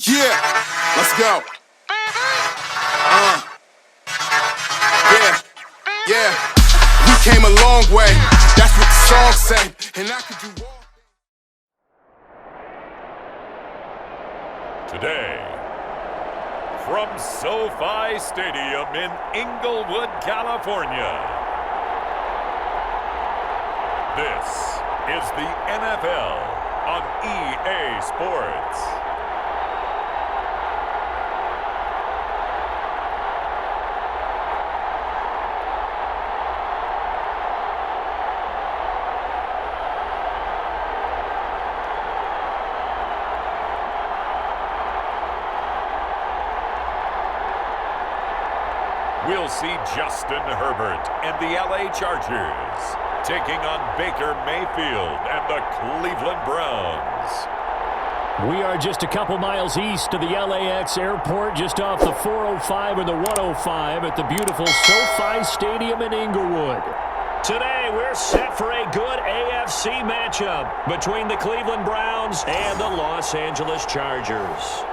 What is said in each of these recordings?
Yeah, let's go. Yeah. We came a long way. That's what the song say. And I could do all. Today, from SoFi Stadium in Inglewood, California, this is the NFL on EA Sports. We'll see Justin Herbert and the LA Chargers taking on Baker Mayfield and the Cleveland Browns. We are just a couple miles east of the LAX airport, just off the 405 or the 105 at the beautiful SoFi Stadium in Inglewood. Today, we're set for a good AFC matchup between the Cleveland Browns and the Los Angeles Chargers.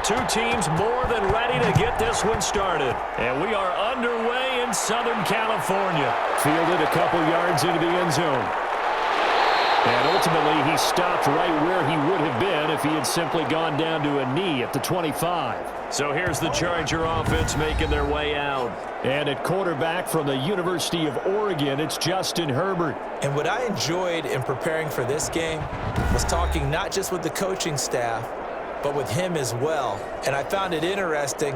Two teams more than ready to get this one started. And we are underway in Southern California. Fielded a couple yards into the end zone. And ultimately, he stopped right where he would have been if he had simply gone down to a knee at the 25. So here's the Charger offense making their way out. And at quarterback from the University of Oregon, it's Justin Herbert. And what I enjoyed in preparing for this game was talking not just with the coaching staff, but with him as well. And I found it interesting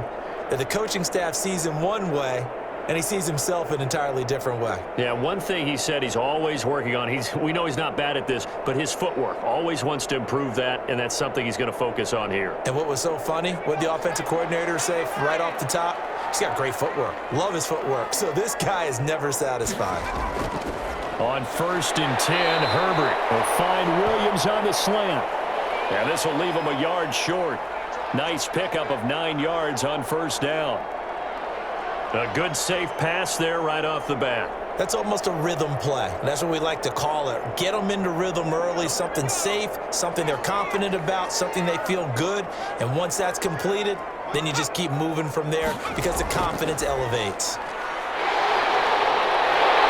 that the coaching staff sees him one way, and he sees himself an entirely different way. Yeah, one thing he said he's always working on, we know he's not bad at this, but his footwork, always wants to improve that, and that's something he's going to focus on here. And what was so funny, what the offensive coordinator say right off the top, he's got great footwork. Love his footwork. So this guy is never satisfied. On 1st and 10, Herbert will find Williams on the slant. And this will leave him a yard short. Nice pickup of 9 yards on 1st down. A good safe pass there right off the bat. That's almost a rhythm play. That's what we like to call it. Get them into rhythm early, something safe, something they're confident about, something they feel good. And once that's completed, then you just keep moving from there because the confidence elevates.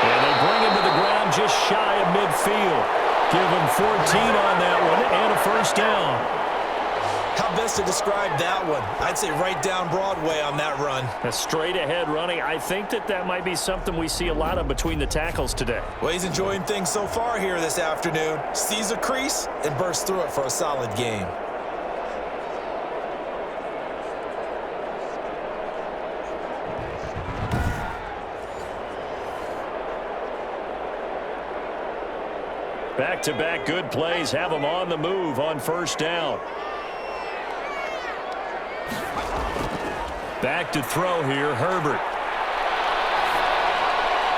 And they bring him to the ground just shy of midfield. Give him 14 on that one and a 1st down. How best to describe that one? I'd say right down Broadway on that run. A straight ahead running. I think that might be something we see a lot of between the tackles today. Well, he's enjoying things so far here this afternoon. Sees a crease and bursts through it for a solid game. Back-to-back good plays have him on the move on 1st down. Back to throw here, Herbert.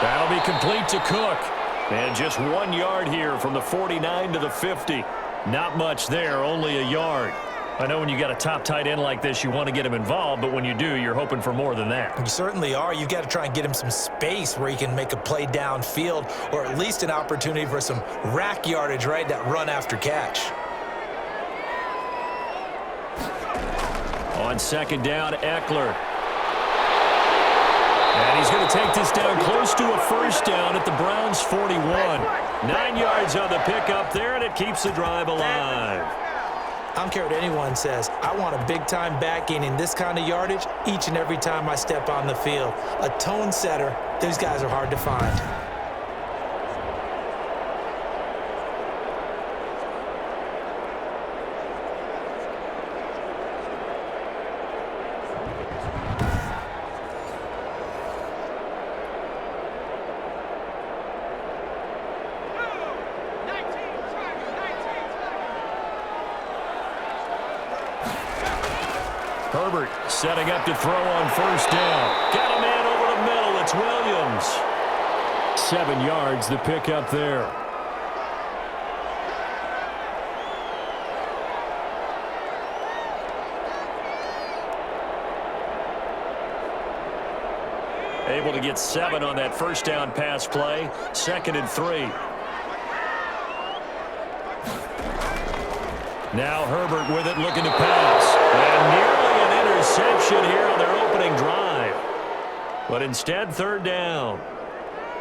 That'll be complete to Cook. And just 1 yard here from the 49 to the 50. Not much there, only a yard. I know when you got a top tight end like this, you want to get him involved, but when you do, you're hoping for more than that. You certainly are. You've got to try and get him some space where he can make a play downfield, or at least an opportunity for some rack yardage, right? That run after catch. On 2nd down, Eckler. And he's going to take this down close to a 1st down at the Browns' 41. 9 yards on the pickup there, and it keeps the drive alive. I don't care what anyone says. I want a big-time back gaining this kind of yardage each and every time I step on the field. A tone setter, these guys are hard to find. Herbert setting up to throw on first down. Got a man over the middle. It's Williams. 7 yards, the pickup there. Able to get 7 on that first down pass play. 2nd and 3. Now Herbert with it, looking to pass. And nearly an interception here on their opening drive. But instead, 3rd down.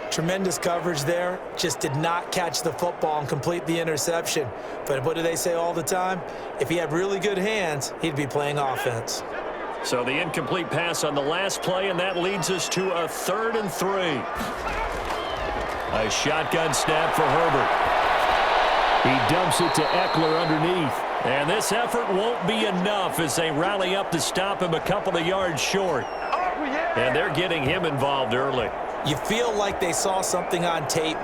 Tremendous coverage there. Just did not catch the football and complete the interception. But what do they say all the time? If he had really good hands, he'd be playing offense. So the incomplete pass on the last play, and that leads us to a 3rd and 3. A shotgun snap for Herbert. He dumps it to Eckler underneath. And this effort won't be enough as they rally up to stop him a couple of yards short. And they're getting him involved early. You feel like they saw something on tape,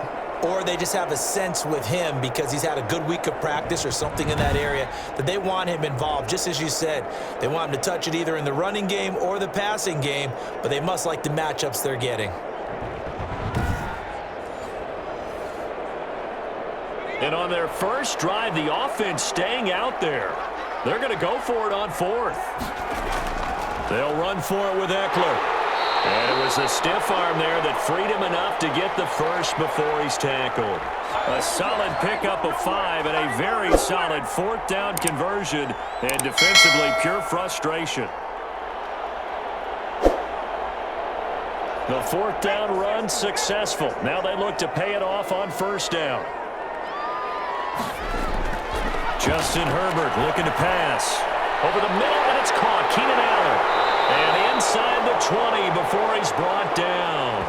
or they just have a sense with him because he's had a good week of practice or something in that area that they want him involved. Just as you said, they want him to touch it either in the running game or the passing game, but they must like the matchups they're getting. And on their first drive, the offense staying out there. They're going to go for it on 4th. They'll run for it with Eckler. And it was a stiff arm there that freed him enough to get the first before he's tackled. A solid pickup of 5 and a very solid 4th down conversion, and defensively pure frustration. The 4th down run successful. Now they look to pay it off on first down. Justin Herbert looking to pass. Over the middle, and it's caught. Keenan Allen. And inside the 20 before he's brought down.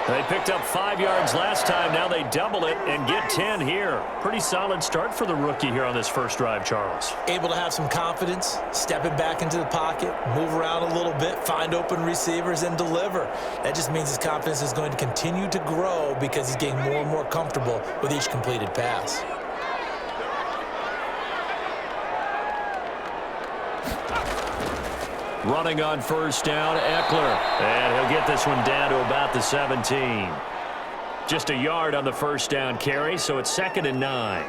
They picked up 5 yards last time. Now they double it and get 10 here. Pretty solid start for the rookie here on this first drive, Charles. Able to have some confidence, stepping back into the pocket, move around a little bit, find open receivers, and deliver. That just means his confidence is going to continue to grow because he's getting more and more comfortable with each completed pass. Running on first down, Eckler. And he'll get this one down to about the 17. Just a yard on the first down carry, so it's 2nd and 9.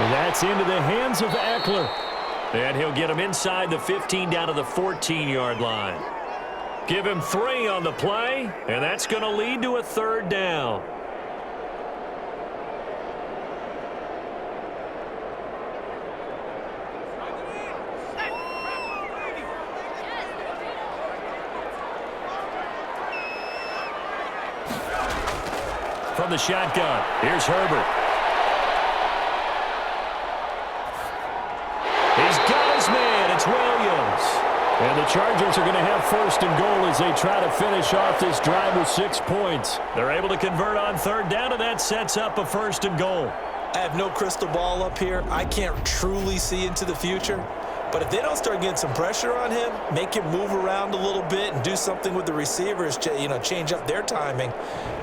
That's into the hands of Eckler. And he'll get him inside the 15 down to the 14-yard line. Give him 3 on the play, and that's going to lead to a 3rd down. From the shotgun, here's Herbert. He's got his man. It's Williams. And the Chargers are going to have 1st and goal as they try to finish off this drive with 6 points. They're able to convert on 3rd down, and that sets up a 1st and goal. I have no crystal ball up here. I can't truly see into the future. But if they don't start getting some pressure on him, make him move around a little bit and do something with the receivers, change up their timing,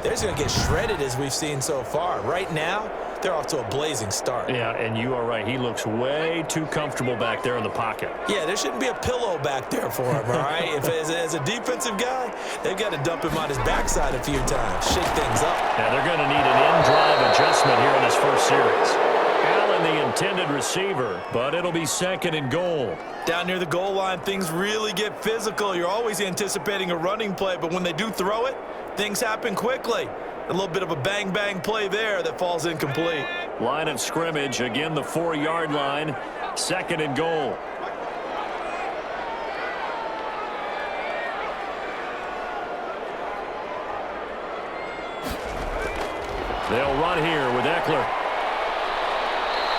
they're just going to get shredded as we've seen so far. Right now, they're off to a blazing start. Yeah, and you are right. He looks way too comfortable back there in the pocket. Yeah, there shouldn't be a pillow back there for him, all right? If as a defensive guy, they've got to dump him on his backside a few times, shake things up. Yeah, they're going to need an in-drive adjustment here in this first series. Allen, the intended receiver, but it'll be 2nd and goal. Down near the goal line, things really get physical. You're always anticipating a running play, but when they do throw it, things happen quickly. A little bit of a bang-bang play there that falls incomplete. Line of scrimmage, again the 4-yard line, 2nd and goal. They'll run here with Eckler.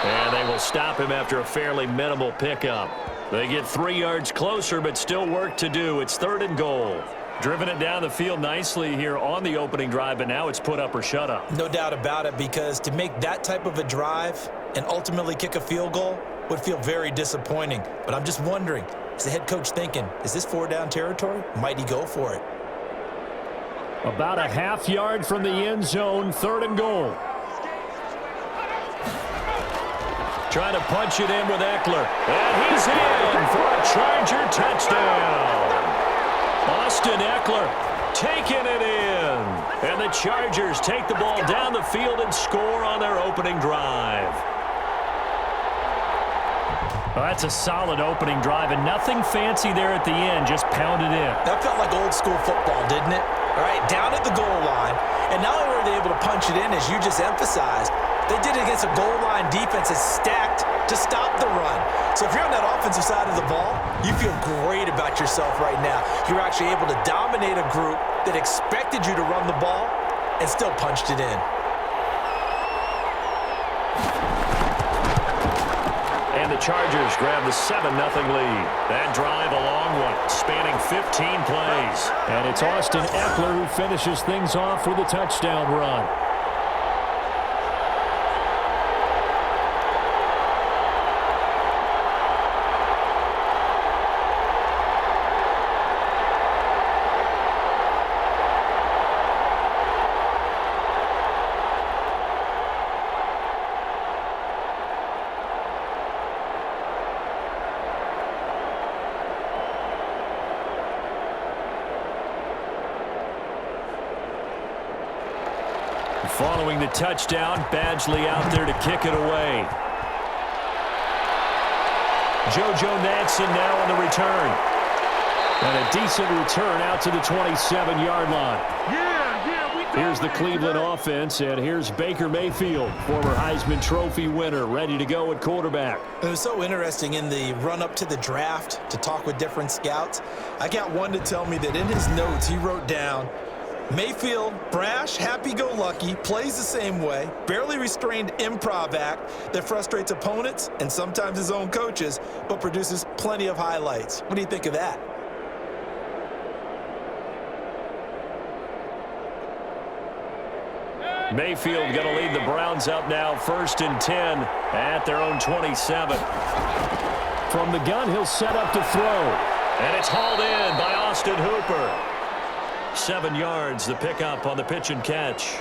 And they will stop him after a fairly minimal pickup. They get 3 yards closer, but still work to do. It's 3rd and goal. Driven it down the field nicely here on the opening drive, but now it's put up or shut up. No doubt about it, because to make that type of a drive and ultimately kick a field goal, would feel very disappointing. But I'm just wondering, is the head coach thinking, is this 4-down territory? Might he go for it? About a half yard from the end zone, 3rd and goal. Trying to punch it in with Eckler. And he's in for a Charger touchdown. Austin Eckler taking it in. And the Chargers take the ball down the field and score on their opening drive. Well, that's a solid opening drive, and nothing fancy there at the end, just pounded in. That felt like old school football, didn't it? All right, down at the goal line, and not only were they able to punch it in, as you just emphasized, they did it against a goal line defense that's stacked to stop the run. So if you're on that offensive side of the ball, you feel great about yourself right now. You're actually able to dominate a group that expected you to run the ball and still punched it in. And the Chargers grab the 7-0 lead. That drive a long one, spanning 15 plays. And it's Austin Eckler who finishes things off with a touchdown run. Following the touchdown, Badgley out there to kick it away. JoJo Natson now on the return. And a decent return out to the 27-yard line. Here's the Cleveland offense, and here's Baker Mayfield, former Heisman Trophy winner, ready to go at quarterback. It was so interesting in the run-up to the draft to talk with different scouts. I got one to tell me that in his notes he wrote down, Mayfield, brash, happy-go-lucky, plays the same way, barely restrained improv act that frustrates opponents and sometimes his own coaches, but produces plenty of highlights. What do you think of that? Mayfield going to lead the Browns up now, 1st and 10 at their own 27. From the gun, he'll set up to throw. And it's hauled in by Austin Hooper. 7 yards, the pickup on the pitch and catch.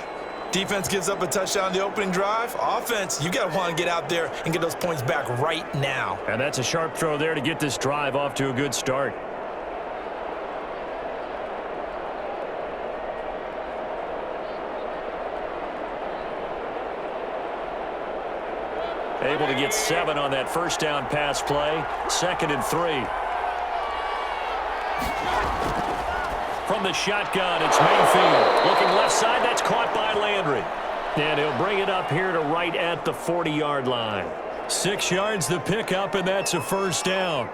Defense gives up a touchdown the opening drive. Offense, you got to want to get out there and get those points back right now. And that's a sharp throw there to get this drive off to a good start. Able to get 7 on that 1st down pass play. 2nd and 3. From the shotgun, it's Mayfield. Looking left side, that's caught by Landry. And he'll bring it up here to right at the 40-yard line. 6 yards the pickup, and that's a 1st down.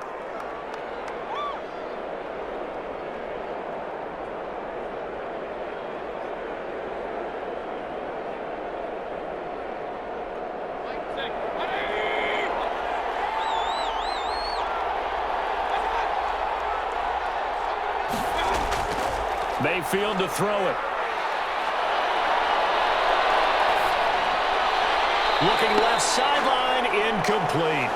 Mayfield to throw it. Looking left sideline, incomplete.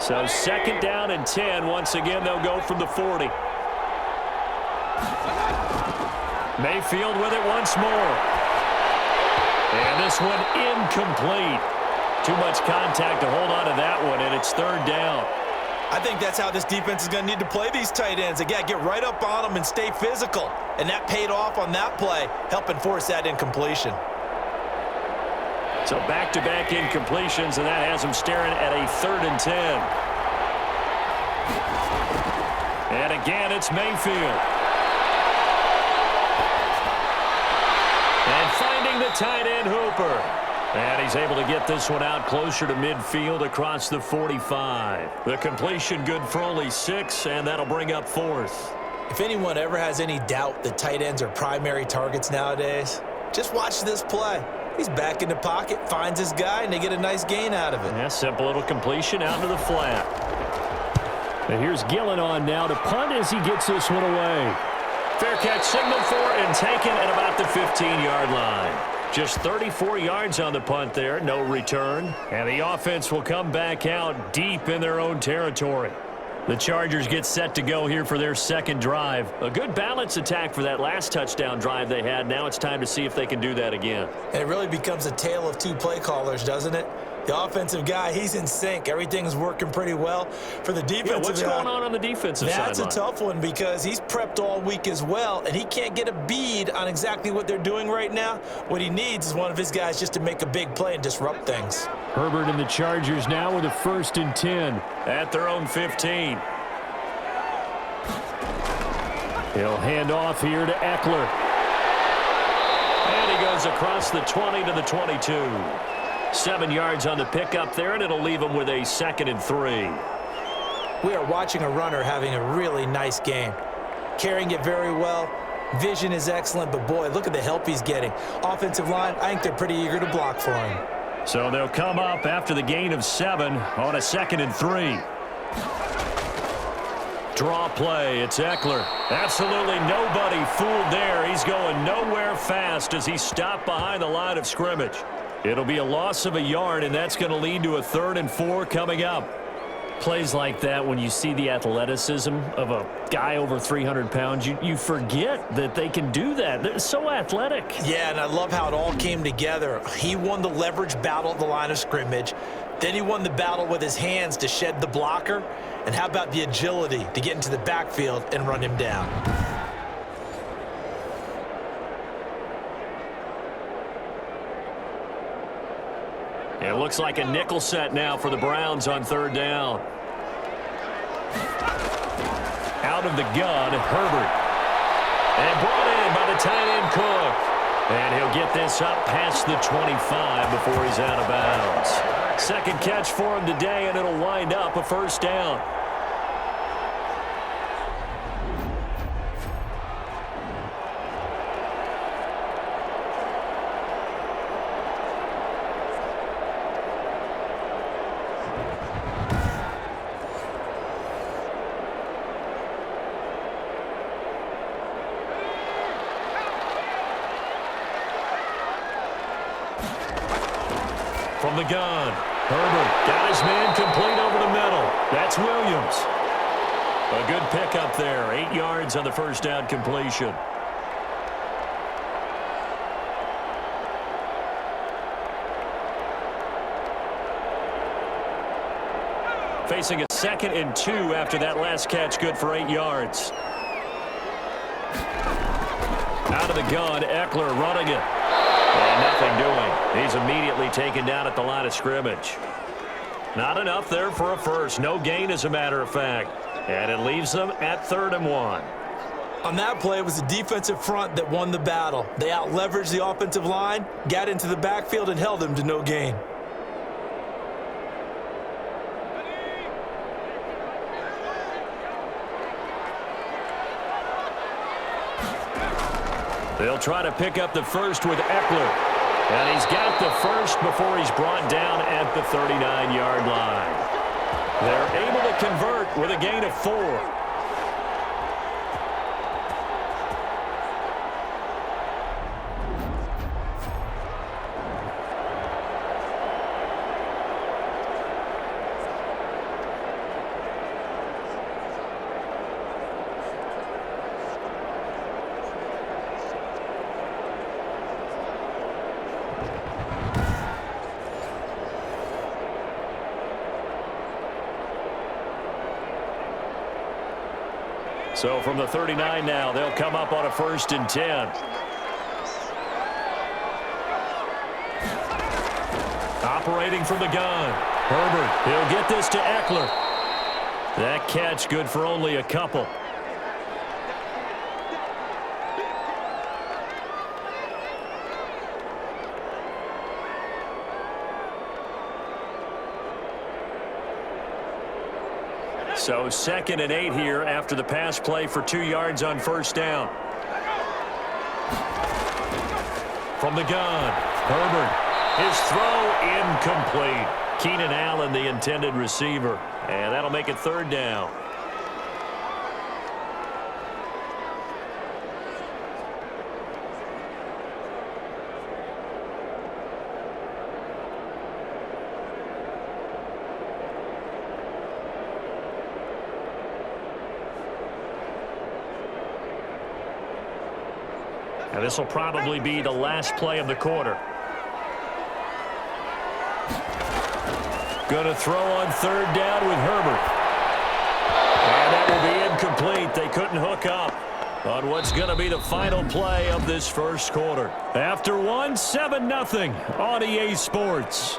So 2nd down and 10. Once again, they'll go from the 40. Mayfield with it once more. And this one incomplete. Too much contact to hold on to that one, and it's 3rd down. I think that's how this defense is going to need to play these tight ends. They got to get right up on them and stay physical. And that paid off on that play, helping force that incompletion. So back-to-back incompletions, and that has them staring at a 3rd and 10. And again, it's Mayfield. And finding the tight end, Hooper. And he's able to get this one out closer to midfield across the 45. The completion good for only 6, and that'll bring up 4th. If anyone ever has any doubt that tight ends are primary targets nowadays, just watch this play. He's back in the pocket, finds his guy, and they get a nice gain out of it. Yeah, simple little completion out to the flat. And here's Gillen on now to punt as he gets this one away. Fair catch signaled for and taken at about the 15-yard line. Just 34 yards on the punt there, no return. And the offense will come back out deep in their own territory. The Chargers get set to go here for their second drive. A good balance attack for that last touchdown drive they had. Now it's time to see if they can do that again. And it really becomes a tale of two play callers, doesn't it? The offensive guy, he's in sync. Everything's working pretty well. For the defensive what's going on the defensive side? That's a tough one because he's prepped all week as well, and he can't get a bead on exactly what they're doing right now. What he needs is one of his guys just to make a big play and disrupt things. Herbert and the Chargers now with a 1st and 10 at their own 15. He'll hand off here to Eckler. And he goes across the 20 to the 22. 7 yards on the pickup there, and it'll leave him with a 2nd and 3. We are watching a runner having a really nice game. Carrying it very well. Vision is excellent, but boy, look at the help he's getting. Offensive line, I think they're pretty eager to block for him. So they'll come up after the gain of 7 on a 2nd and 3. Draw play, it's Eckler. Absolutely nobody fooled there. He's going nowhere fast as he stopped behind the line of scrimmage. It'll be a loss of a yard, and that's going to lead to a 3rd and 4 coming up. Plays like that, when you see the athleticism of a guy over 300 pounds, you forget that they can do that. They're so athletic. Yeah, and I love how it all came together. He won the leverage battle at the line of scrimmage. Then he won the battle with his hands to shed the blocker. And how about the agility to get into the backfield and run him down? It looks like a nickel set now for the Browns on 3rd down. Out of the gun, Herbert. And brought in by the tight end Cook. And he'll get this up past the 25 before he's out of bounds. 2nd catch for him today, and it'll wind up a 1st down. From the gun, Herbert got his man complete over the middle. That's Williams. A good pickup there. 8 yards on the 1st down completion. Facing a 2nd and 2 after that last catch, good for 8 yards. Out of the gun, Eckler running it. And nothing doing. He's immediately taken down at the line of scrimmage. Not enough there for a 1st. No gain, as a matter of fact. And it leaves them at 3rd and 1. On that play, it was the defensive front that won the battle. They out-leveraged the offensive line, got into the backfield, and held them to no gain. They'll try to pick up the 1st with Eckler. And he's got the 1st before he's brought down at the 39-yard line. They're able to convert with a gain of 4. So from the 39 now, they'll come up on a 1st and 10. Operating from the gun. Herbert, he'll get this to Eckler. That catch good for only a couple. So 2nd and 8 here after the pass play for 2 yards on 1st down. From the gun, Herbert. His throw incomplete. Keenan Allen, the intended receiver. And that'll make it 3rd down. And this will probably be the last play of the quarter. Going to throw on third down with Herbert. And that will be incomplete. They couldn't hook up on what's going to be the final play of this first quarter. After one, 7-0 on EA Sports.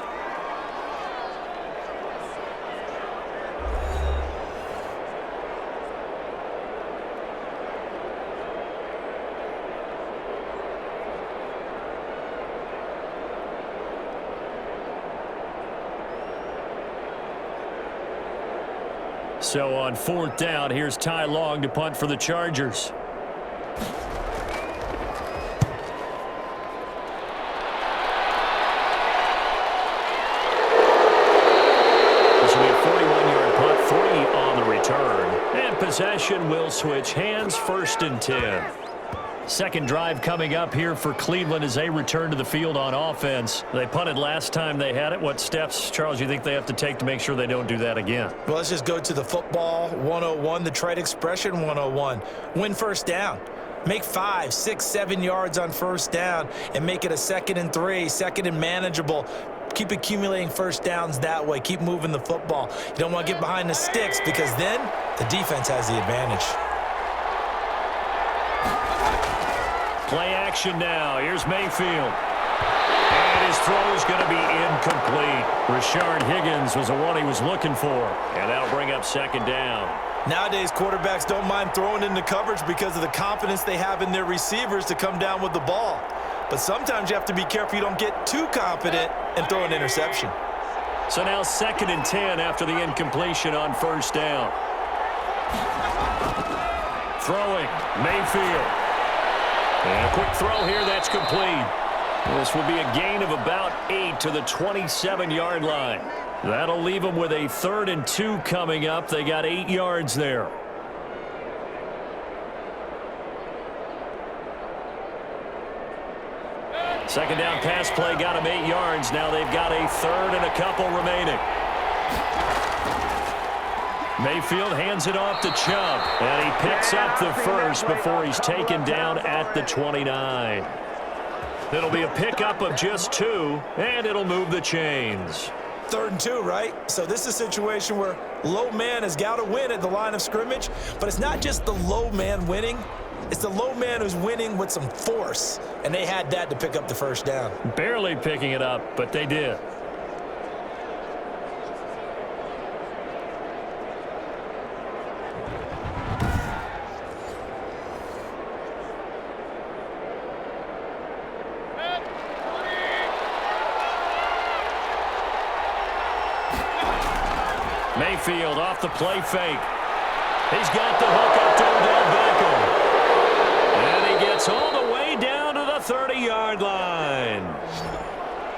So on fourth down, here's Ty Long to punt for the Chargers. This will be a 41-yard punt, 3 on the return. And possession will switch hands, 1st and 10. Second drive coming up here for Cleveland as they return to the field on offense. They punted last time they had it. What steps, Charles, you think they have to take to make sure they don't do that again? Well, let's just go to the football 101, the trade expression 101. Win first down. Make 5, 6, 7 yards on first down and make it a 2nd and 3, 2nd and manageable. Keep accumulating first downs that way. Keep moving the football. You don't want to get behind the sticks because then the defense has the advantage. Play action now. Here's Mayfield. And his throw is going to be incomplete. Rashard Higgins was the one he was looking for. And that'll bring up 2nd down. Nowadays, quarterbacks don't mind throwing into coverage because of the confidence they have in their receivers to come down with the ball. But sometimes you have to be careful you don't get too confident and throw an interception. So now 2nd and 10 after the incompletion on first down. Throwing, Mayfield. And a quick throw here, that's complete. This will be a gain of about 8 to the 27-yard line. That'll leave them with a 3rd and 2 coming up. They got 8 yards there. Second down pass play got them 8 yards. Now they've got a 3rd and a couple remaining. Mayfield hands it off to Chubb, and he picks up the first before he's taken down at the 29. It'll be a pickup of just 2, and it'll move the chains. 3rd and 2, right? So this is a situation where low man has got to win at the line of scrimmage, but it's not just the low man winning. It's the low man who's winning with some force, and they had that to pick up the first down. Barely picking it up, but they did. Mayfield off the play fake. He's got the hook up to Odell Beckham. And he gets all the way down to the 30-yard line.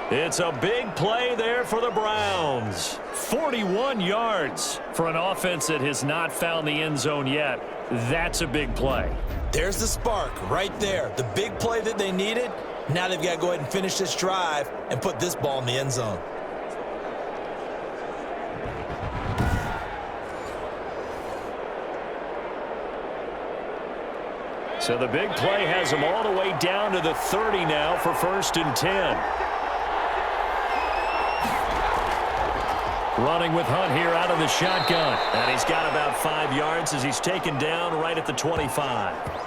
It's a big play there for the Browns. 41 yards for an offense that has not found the end zone yet. That's a big play. There's the spark right there. The big play that they needed. Now they've got to go ahead and finish this drive and put this ball in the end zone. So the big play has them all the way down to the 30 now for 1st and 10. Running with Hunt here out of the shotgun. And he's got about 5 yards as he's taken down right at the 25.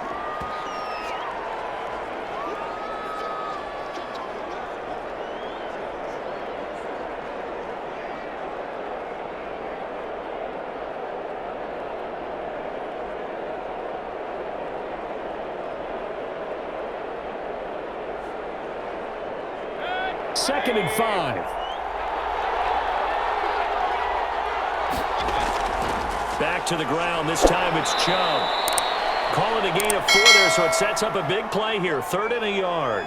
Second and 5. Back to the ground. This time it's Chubb. Call it a gain of 4 there, so it sets up a big play here. 3rd and a yard.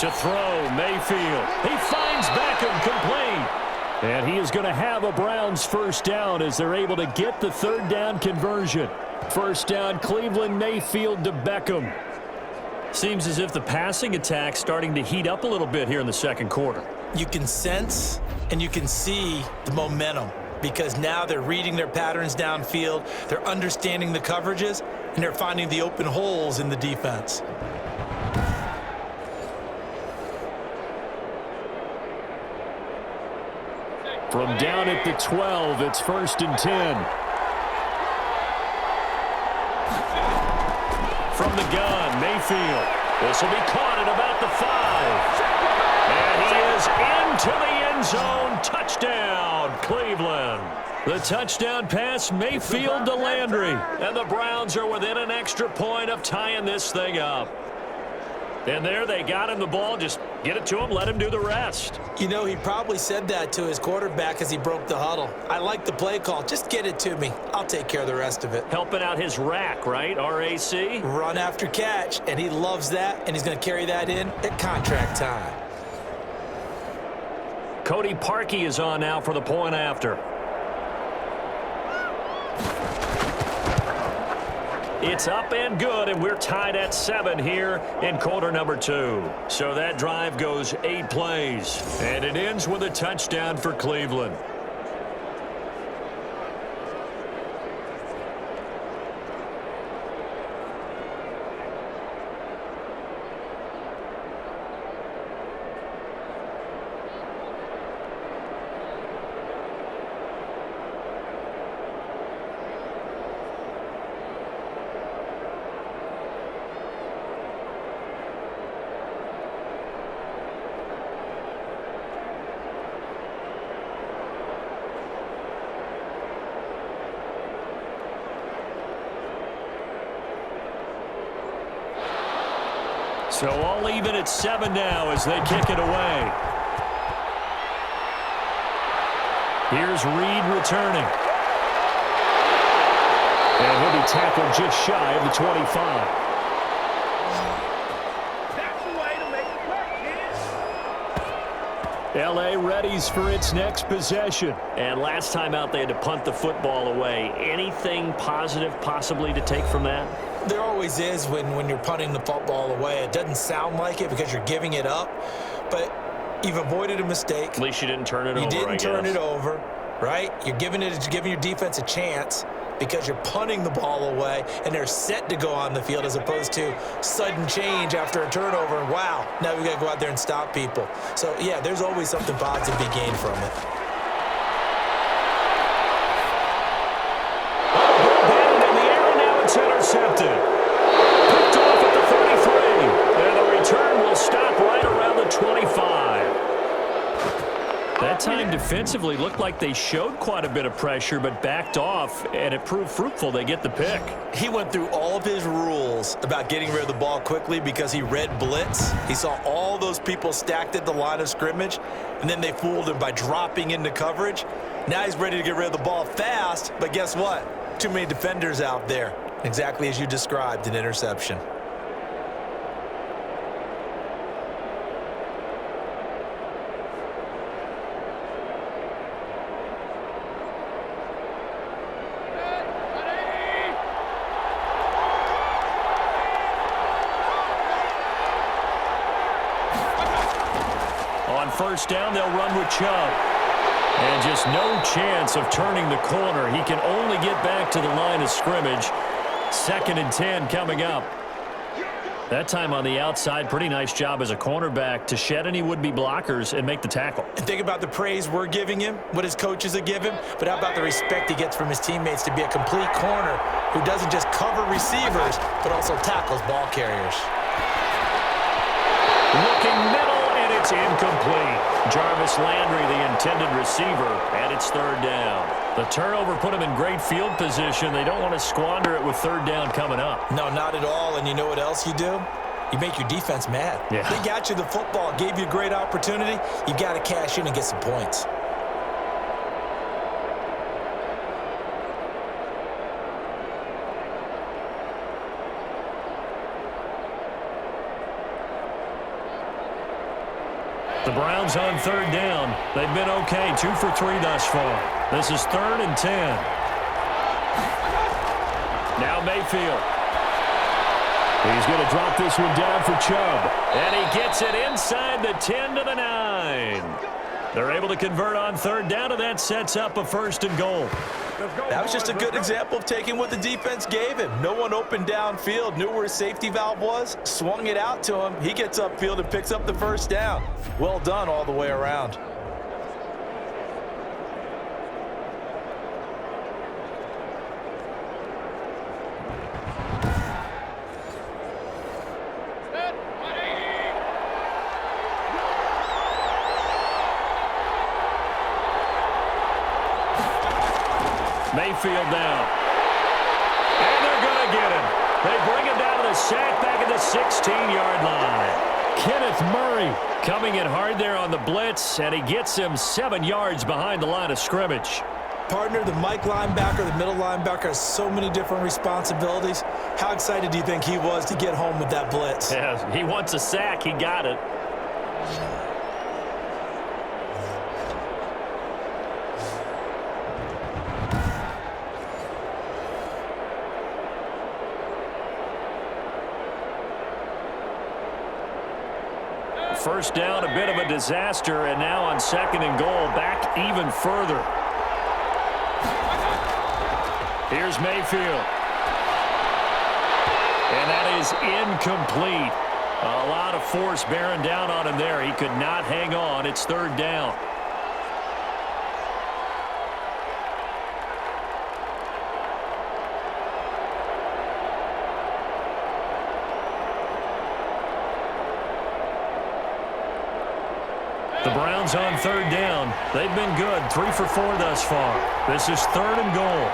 To throw, Mayfield. He finds Beckham complete. And he is going to have a Browns first down as they're able to get the 3rd down conversion. First down, Cleveland, Mayfield to Beckham. Seems as if the passing attack's starting to heat up a little bit here in the second quarter. You can sense and you can see the momentum because now they're reading their patterns downfield, they're understanding the coverages, and they're finding the open holes in the defense. From down at the 12, it's 1st and 10. From the gun, Mayfield. This will be caught at about the 5. And he is into the end zone. Touchdown, Cleveland. The touchdown pass, Mayfield to Landry. And the Browns are within an extra point of tying this thing up. And there they got him the ball. Just get it to him, let him do the rest. You know, he probably said that to his quarterback as he broke the huddle. I like the play call. Just get it to me. I'll take care of the rest of it. Helping out his rack, right? RAC? Run after catch, and he loves that, and he's going to carry that in at contract time. Cody Parkey is on now for the point after. It's up and good, and we're tied at 7 here in quarter number 2. So that drive goes 8 plays, and it ends with a touchdown for Cleveland. So all even at 7 now as they kick it away. Here's Reed returning. And he'll be tackled just shy of the 25. That's the way to make the play, kids. LA readies for its next possession. And last time out they had to punt the football away. Anything positive possibly to take from that? There always is when you're punting the football away. It doesn't sound like it because you're giving it up, but you've avoided a mistake. At least you didn't turn it over, You didn't I turn guess. it over, right? You're giving your defense a chance because you're punting the ball away, and they're set to go on the field as opposed to sudden change after a turnover. Wow, now we've got to go out there and stop people. So, yeah, there's always something positive to be gained from it. Intercepted. Picked off at the 33. And the return will stop right around the 25. That time defensively looked like they showed quite a bit of pressure but backed off, and it proved fruitful. They get the pick. He went through all of his rules about getting rid of the ball quickly because he read blitz. He saw all those people stacked at the line of scrimmage, and then they fooled him by dropping into coverage. Now he's ready to get rid of the ball fast, but guess what? Too many defenders out there. Exactly as you described, an interception. On first down, they'll run with Chubb. And just no chance of turning the corner. He can only get back to the line of scrimmage. 2nd and 10 coming up. That time on the outside, pretty nice job as a cornerback to shed any would-be blockers and make the tackle. And think about the praise we're giving him, what his coaches have given him, but how about the respect he gets from his teammates to be a complete corner who doesn't just cover receivers, but also tackles ball carriers. Looking middle, and it's incomplete. Jarvis Landry, the intended receiver, and it's 3rd down. The turnover put them in great field position. They don't want to squander it with 3rd down coming up. No, not at all. And you know what else you do? You make your defense mad. Yeah. They got you the football, gave you a great opportunity. You got to cash in and get some points. The Browns on 3rd down. They've been okay, 2 for 3 thus far. This is 3rd and 10. Now Mayfield. He's going to drop this one down for Chubb. And he gets it inside the 10 to the 9. They're able to convert on third down, and that sets up a 1st and goal. That was just a good example of taking what the defense gave him. No one opened downfield, knew where his safety valve was, swung it out to him. He gets upfield and picks up the 1st down. Well done all the way around. Mayfield down. And they're going to get him. They bring him down to the sack back at the 16-yard line. Kenneth Murray coming in hard there on the blitz, and he gets him 7 yards behind the line of scrimmage. Partner, the Mike linebacker, the middle linebacker has so many different responsibilities. How excited do you think he was to get home with that blitz? Yeah, he wants a sack. He got it. First down, a bit of a disaster, and now on 2nd and goal, back even further. Here's Mayfield. And that is incomplete. A lot of force bearing down on him there. He could not hang on. It's 3rd down. The Browns on 3rd down. They've been good, 3 for 4 thus far. This is 3rd and goal.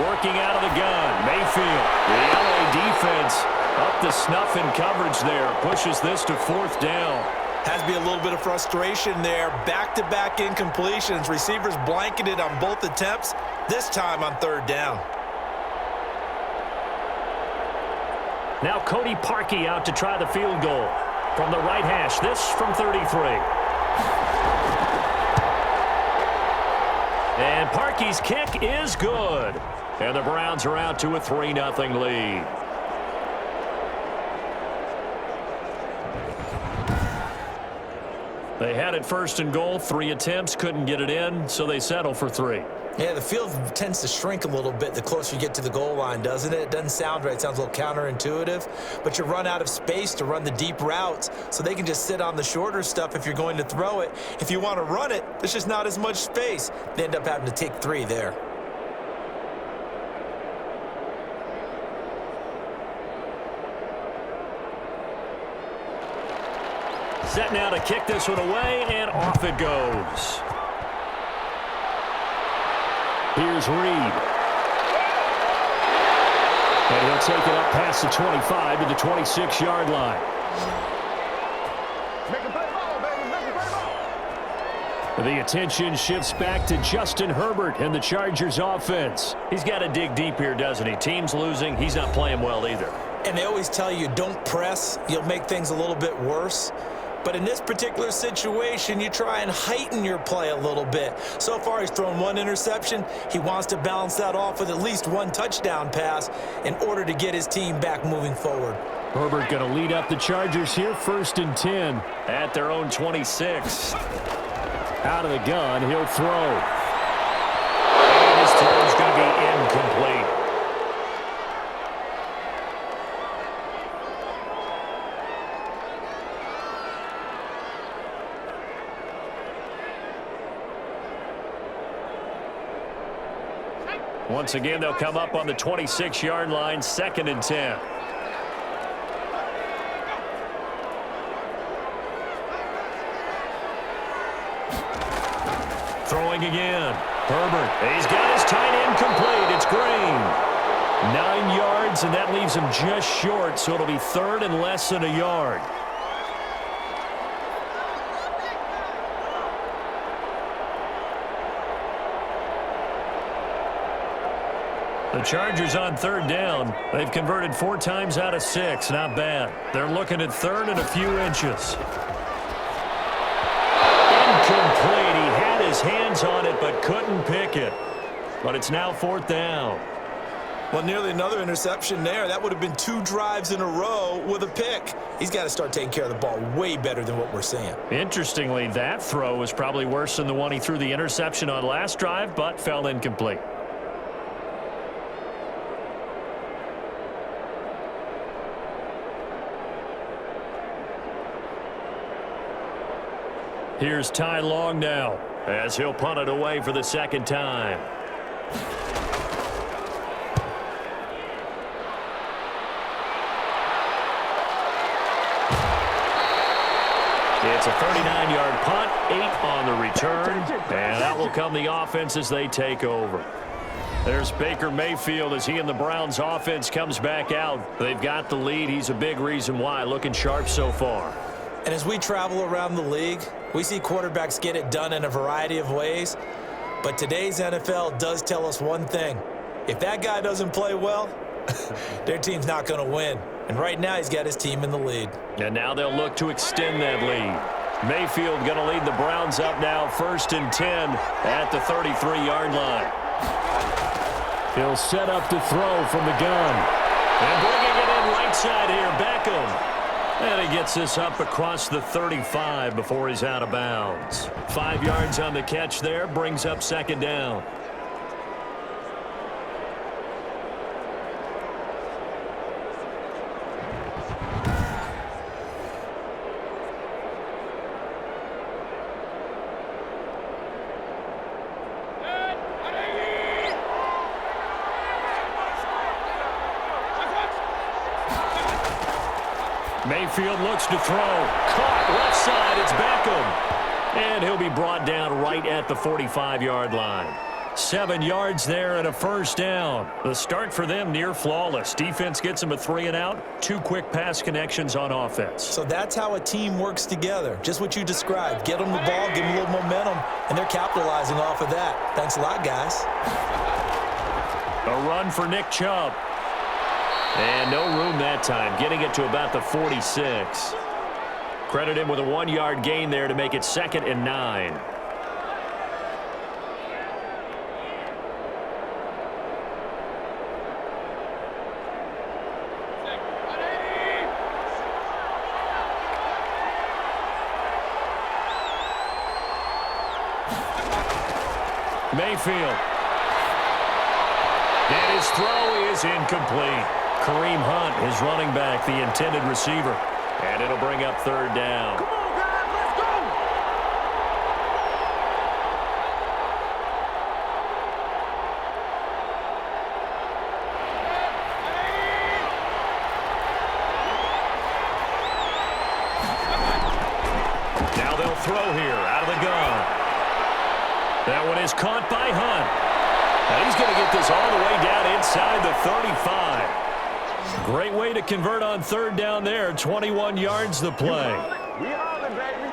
Working out of the gun, Mayfield. The LA defense up to snuff in coverage there. Pushes this to 4th down. Has to be a little bit of frustration there. Back-to-back incompletions. Receivers blanketed on both attempts, this time on 3rd down. Now Cody Parkey out to try the field goal from the right hash. This from 33. And Parkey's kick is good. And the Browns are out to a 3-0 lead. They had it 1st and goal, 3 attempts, couldn't get it in, so they settle for 3. Yeah, the field tends to shrink a little bit the closer you get to the goal line, doesn't it? It doesn't sound right. It sounds a little counterintuitive. But you run out of space to run the deep routes, so they can just sit on the shorter stuff if you're going to throw it. If you want to run it, there's just not as much space. They end up having to take 3 there. Set now to kick this one away, and off it goes. Here's Reed. And he'll take it up past the 25 to the 26-yard line. The attention shifts back to Justin Herbert and the Chargers offense. He's got to dig deep here, doesn't he? Team's losing. He's not playing well either. And they always tell you, don't press. You'll make things a little bit worse. But in this particular situation, you try and heighten your play a little bit. So far, he's thrown 1 interception. He wants to balance that off with at least 1 touchdown pass in order to get his team back moving forward. Herbert going to lead up the Chargers here, 1st and 10 at their own 26. Out of the gun, he'll throw. And his throw is going to be incomplete. Once again, they'll come up on the 26-yard line, 2nd and 10. Throwing again. Herbert. He's got his tight end complete. It's Green. 9 yards, and that leaves him just short, so it'll be 3rd and less than a yard. The Chargers on 3rd down. They've converted 4 times out of 6. Not bad. They're looking at 3rd and a few inches. Incomplete. He had his hands on it but couldn't pick it. but it's now 4th down. Well, nearly another interception there. That would have been 2 drives in a row with a pick. He's got to start taking care of the ball way better than what we're seeing. Interestingly, that throw was probably worse than the one he threw the interception on last drive, but fell incomplete. Here's Ty Long now, as he'll punt it away for the 2nd time. It's a 39-yard punt, 8 on the return, and that will come the offense as they take over. There's Baker Mayfield as he and the Browns offense comes back out. They've got the lead. He's a big reason why, looking sharp so far. And as we travel around the league, we see quarterbacks get it done in a variety of ways. But today's NFL does tell us one thing. If that guy doesn't play well, their team's not going to win. And right now, he's got his team in the lead. And now they'll look to extend that lead. Mayfield going to lead the Browns up now, 1st and 10 at the 33-yard line. He'll set up to throw from the gun. And bringing it in right side here, Beckham. And he gets this up across the 35 before he's out of bounds. 5 yards on the catch there, brings up 2nd down. Mayfield looks to throw. Caught left side. It's Beckham. And he'll be brought down right at the 45-yard line. 7 yards there and a 1st down. The start for them near flawless. Defense gets them a 3 and out. 2 quick pass connections on offense. So that's how a team works together. Just what you described. Get them the ball, give them a little momentum, and they're capitalizing off of that. Thanks a lot, guys. A run for Nick Chubb. And no room that time, getting it to about the 46. Credit him with a 1-yard gain there to make it 2nd and 9. Mayfield. And his throw is incomplete. Kareem Hunt, his running back, the intended receiver. And it'll bring up 3rd down. Come on, guys, let's go! Now they'll throw here out of the gun. That one is caught by Hunt. And he's going to get this all the way down inside the 35. Great way to convert on 3rd down there. 21 yards the play. We hollering, baby.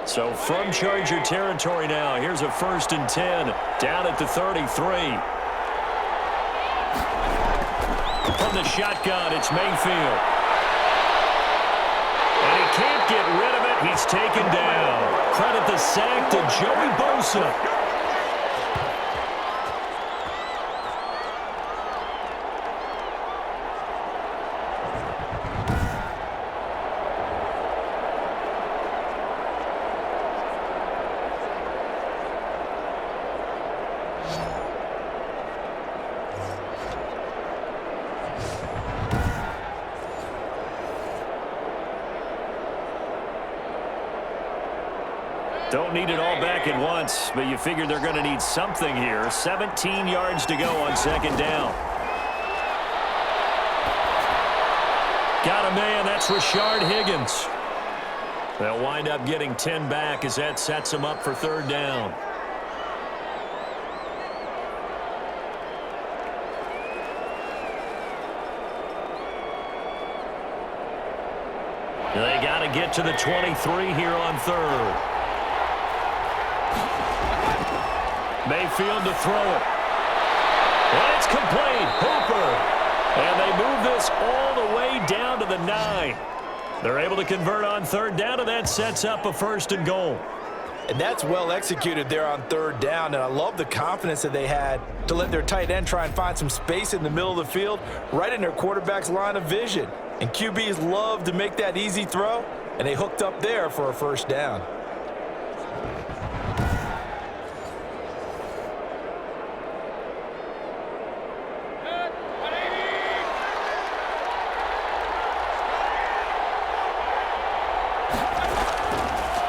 So from Charger territory now, here's a 1st and 10 down at the 33. From the shotgun, it's Mayfield. And he can't get rid of it. He's taken down. Credit the sack to Joey Bosa. Don't need it all back at once, but you figure they're going to need something here. 17 yards to go on 2nd down. Got a man, that's Rashard Higgins. They'll wind up getting 10 back as that sets them up for 3rd down. They got to get to the 23 here on third. Mayfield to throw it. And it's complete. Hooper. And they move this all the way down to the 9. They're able to convert on third down, and that sets up a 1st and goal. And that's well executed there on third down, and I love the confidence that they had to let their tight end try and find some space in the middle of the field, right in their quarterback's line of vision. And QBs love to make that easy throw, and they hooked up there for a 1st down.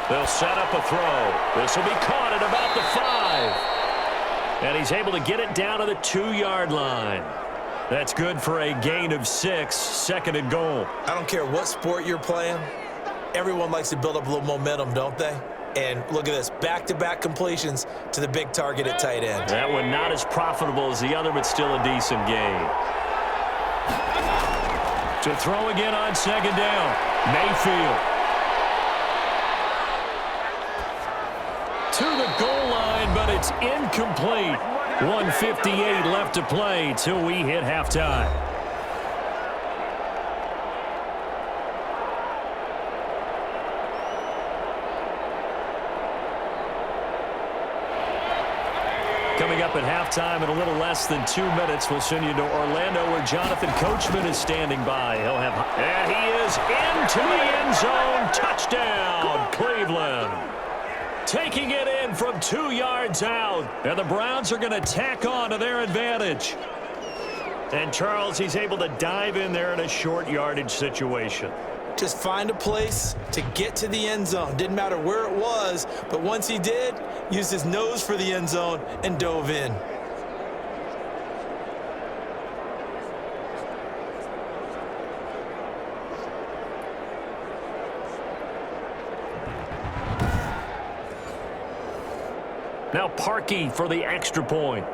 They'll set up a throw. This will be caught at about the 5. And he's able to get it down to the 2-yard line. That's good for a gain of 6, 2nd and goal. I don't care what sport you're playing. Everyone likes to build up a little momentum, don't they? And look at this, back-to-back completions to the big target at tight end. That one not as profitable as the other, but still a decent gain. To throw again on 2nd down. Mayfield. To the goal line, but it's incomplete. 1:58 left to play till we hit halftime. Coming up at halftime in a little less than 2 minutes, we'll send you to Orlando where Jonathan Coachman is standing by. He'll have, and he is into the end zone. Touchdown, Cleveland. Taking it in from 2 yards out. And the Browns are going to tack on to their advantage. And Charles, he's able to dive in there in a short yardage situation. Just find a place to get to the end zone. Didn't matter where it was, but once he did, used his nose for the end zone and dove in. Now Parkey for the extra point.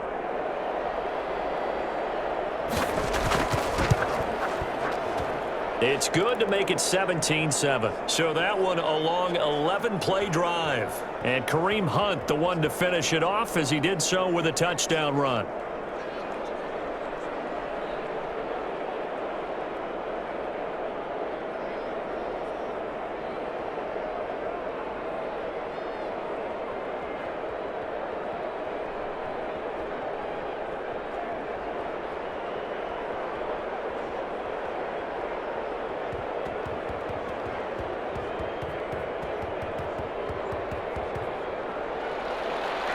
It's good to make it 17-7. So that one a long 11-play drive. And Kareem Hunt the one to finish it off as he did so with a touchdown run.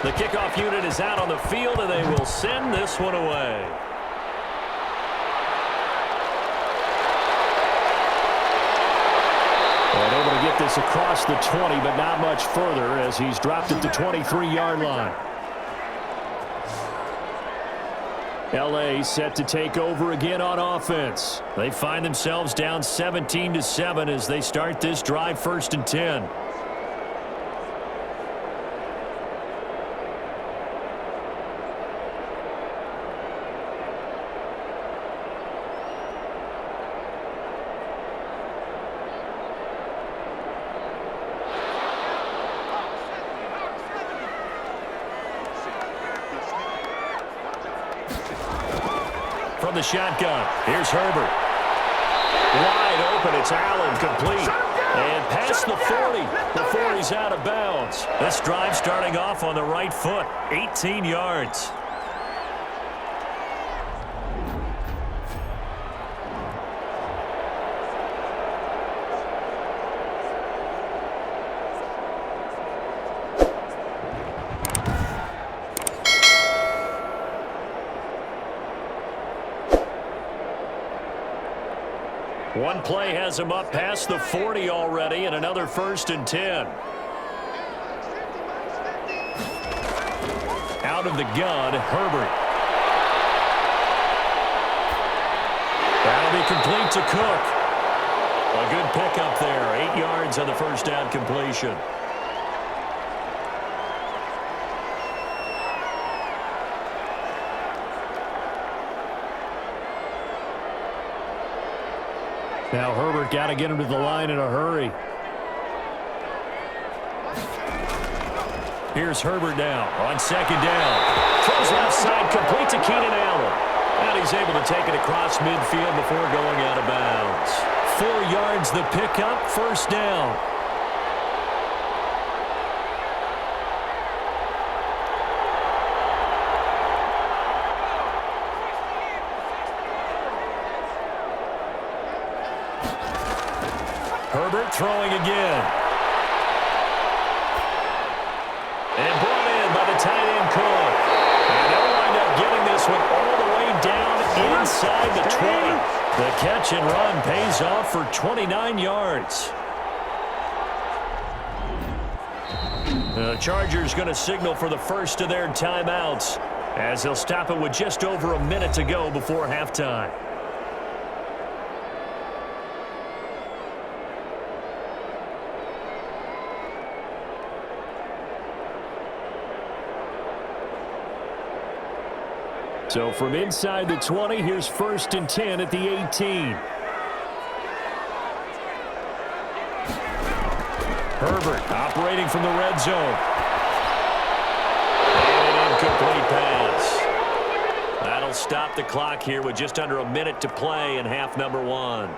The kickoff unit is out on the field, and they will send this one away. And able to get this across the 20, but not much further as he's dropped at the 23-yard line. LA set to take over again on offense. They find themselves down 17-7 as they start this drive 1st and 10. From the shotgun, here's Herbert. Wide open, it's Allen, complete. And past the 40 before he's out of bounds. This drive starting off on the right foot, 18 yards. One play has him up past the 40 already, and another 1st and 10. Out of the gun, Herbert. That'll be complete to Cook. A good pickup there, 8 yards on the 1st down completion. Now Herbert got to get him to the line in a hurry. Here's Herbert now on second down. Throws left side, complete to Keenan Allen. And he's able to take it across midfield before going out of bounds. 4 yards the pickup, first down. Herbert throwing again. And brought in by the tight end Cook. And they'll wind up getting this one all the way down inside the 20. The catch and run pays off for 29 yards. The Chargers going to signal for the first of their timeouts as they'll stop it with just over a minute to go before halftime. So from inside the 20, here's 1st and 10 at the 18. Herbert operating from the red zone. And an incomplete pass. That'll stop the clock here with just under a minute to play in half number 1.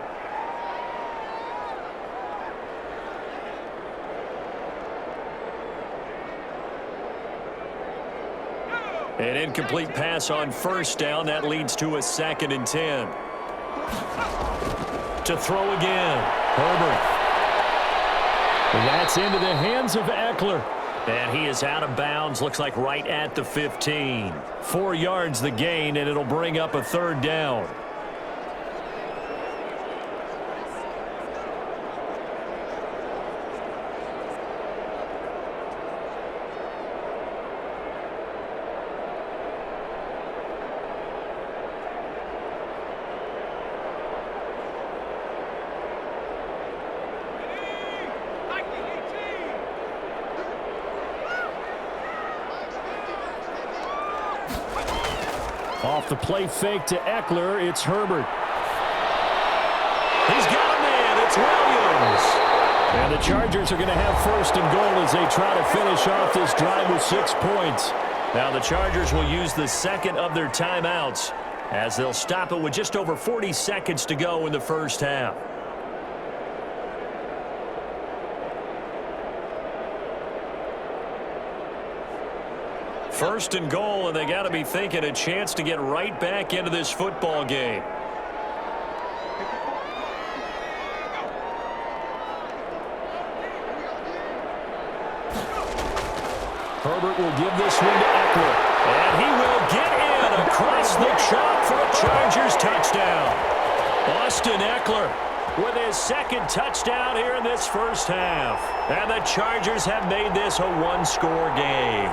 An incomplete pass on first down. That leads to a 2nd and 10. To throw again. Herbert. And that's into the hands of Eckler. And he is out of bounds. Looks like right at the 15. 4 yards the gain, and it'll bring up a 3rd down. Off the play fake to Eckler, it's Herbert. He's got a man, it's Williams. And the Chargers are going to have 1st and goal as they try to finish off this drive with 6 points. Now the Chargers will use the 2nd of their timeouts as they'll stop it with just over 40 seconds to go in the first half. First and goal, and they got to be thinking a chance to get right back into this football game. Herbert will give this one to Eckler. And he will get in across the chalk for a Chargers touchdown. Austin Eckler with his 2nd touchdown here in this first half. And the Chargers have made this a 1-score game.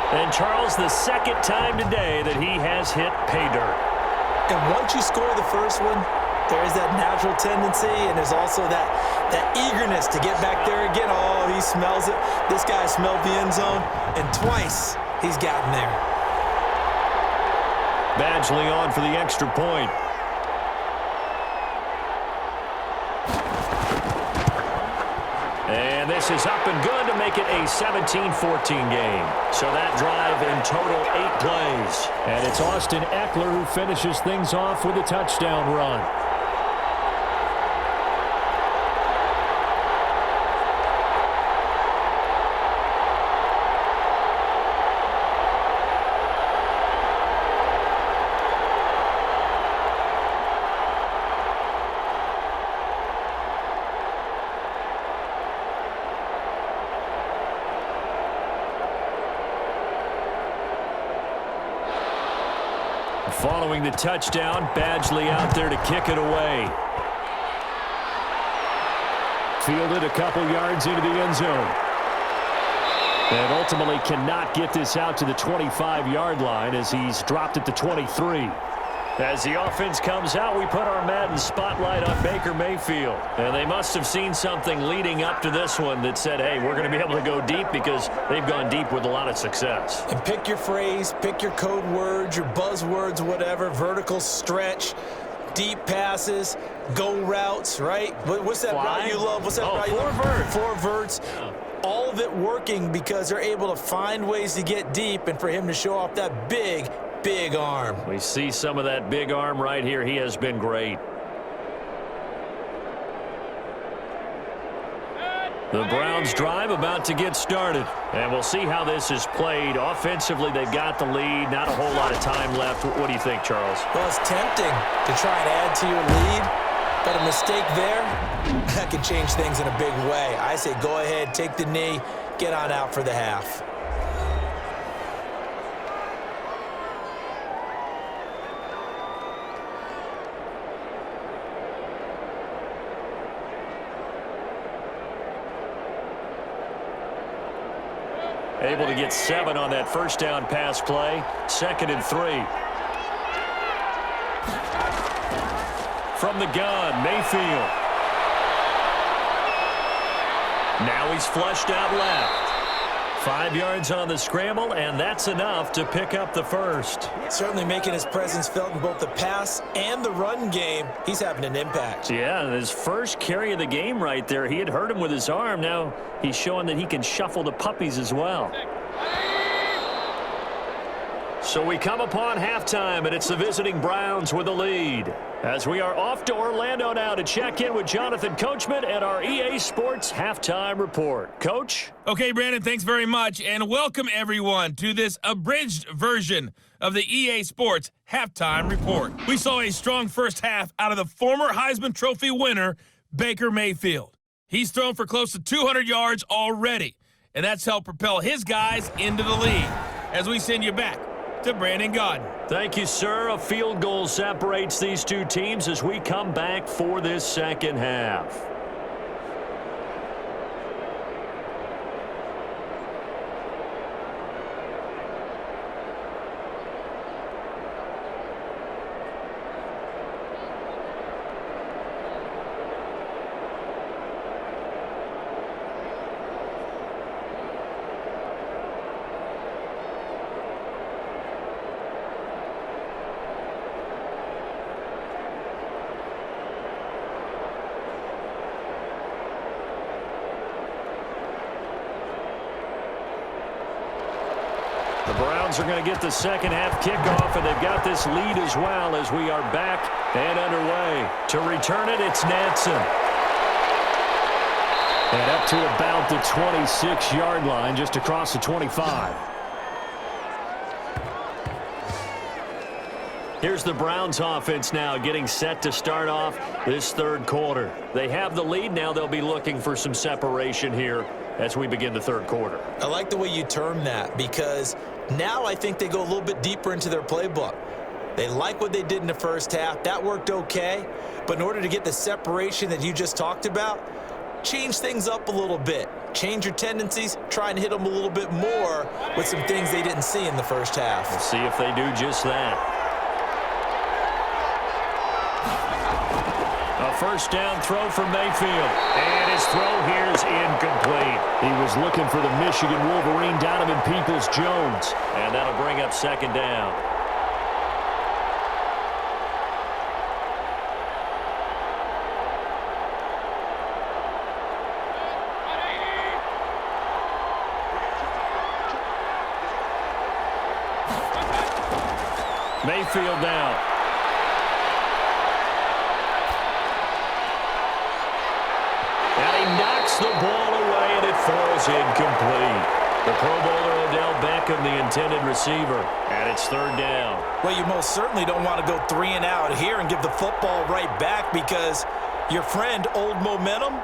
And Charles, the 2nd time today that he has hit pay dirt. And once you score the first one, there is that natural tendency, and there's also that eagerness to get back there again. Oh, he smells it. This guy smelled the end zone, and twice he's gotten there. Badgley on for the extra point. And this is up and good to make it a 17-14 game. So that drive in total 8 plays. And it's Austin Eckler who finishes things off with a touchdown run. Following the touchdown, Badgley out there to kick it away. Fielded a couple yards into the end zone. And ultimately cannot get this out to the 25-yard line as he's dropped at the 23. As the offense comes out, we put our Madden spotlight on Baker Mayfield. And they must have seen something leading up to this one that said, hey, we're going to be able to go deep because they've gone deep with a lot of success. And pick your phrase, pick your code words, your buzzwords, whatever, vertical stretch, deep passes, go routes, right? What's that route you love? What's that route you love? 4 verts. 4 verts. Yeah. all of it working because they're able to find ways to get deep and for him to show off that big, big arm. We see some of that big arm right here. He has been great. The Browns drive about to get started. And we'll see how this is played. Offensively, they've got the lead. Not a whole lot of time left. What do you think, Charles? Well, it's tempting to try and add to your lead, but a mistake there, that can change things in a big way. I say go ahead, take the knee, get on out for the half. Able to get 7 on that first down pass play. 2nd and 3. From the gun, Mayfield. Now he's flushed out left. 5 yards on the scramble, and that's enough to pick up the first. Certainly making his presence felt in both the pass and the run game. He's having an impact. Yeah, his first carry of the game right there. He had hurt him with his arm. Now he's showing that he can shuffle the puppies as well. So we come upon halftime, and it's the visiting Browns with the lead. As we are off to Orlando now to check in with Jonathan Coachman at our EA Sports Halftime Report. Coach? Okay, Brandon, thanks very much, and welcome everyone to this abridged version of the EA Sports Halftime Report. We saw a strong first half out of the former Heisman Trophy winner, Baker Mayfield. He's thrown for close to 200 yards already, and that's helped propel his guys into the lead. As we send you back to Brandon Gaudin. Thank you, sir. A field goal separates these two teams as we come back for this second half. The Browns are going to get the second half kickoff, and they've got this lead as well as we are back and underway. To return it, it's Nansen. And up to about the 26-yard line, just across the 25. Here's the Browns offense now getting set to start off this third quarter. They have the lead now. They'll be looking for some separation here as we begin the third quarter. I like the way you term that because now I think they go a little bit deeper into their playbook. They like what they did in the first half. That worked okay. But in order to get the separation that you just talked about, change things up a little bit. Change your tendencies. Try and hit them a little bit more with some things they didn't see in the first half. We'll see if they do just that. A first down throw for Mayfield. And his throw here is incomplete. He was looking for the Michigan Wolverine, Donovan Peoples-Jones. And that'll bring up second down. Mayfield now. Knocks the ball away, and it falls incomplete. The Pro Bowler Odell Beckham, the intended receiver, and it's third down. Well, you most certainly don't want to go 3 and out here and give the football right back because your friend, Old Momentum,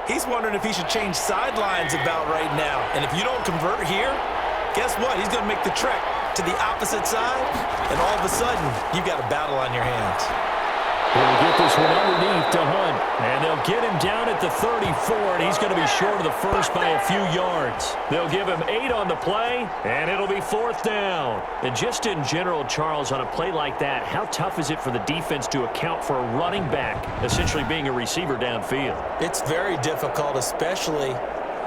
he's wondering if he should change sidelines about right now. And if you don't convert here, guess what? He's going to make the trek to the opposite side, and all of a sudden, you've got a battle on your hands. We'll get this one underneath to Hunt. And they'll get him down at the 34, and he's going to be short of the first by a few yards. They'll give him 8 on the play, and it'll be fourth down. And just in general, Charles, on a play like that, how tough is it for the defense to account for a running back essentially being a receiver downfield? It's very difficult, especially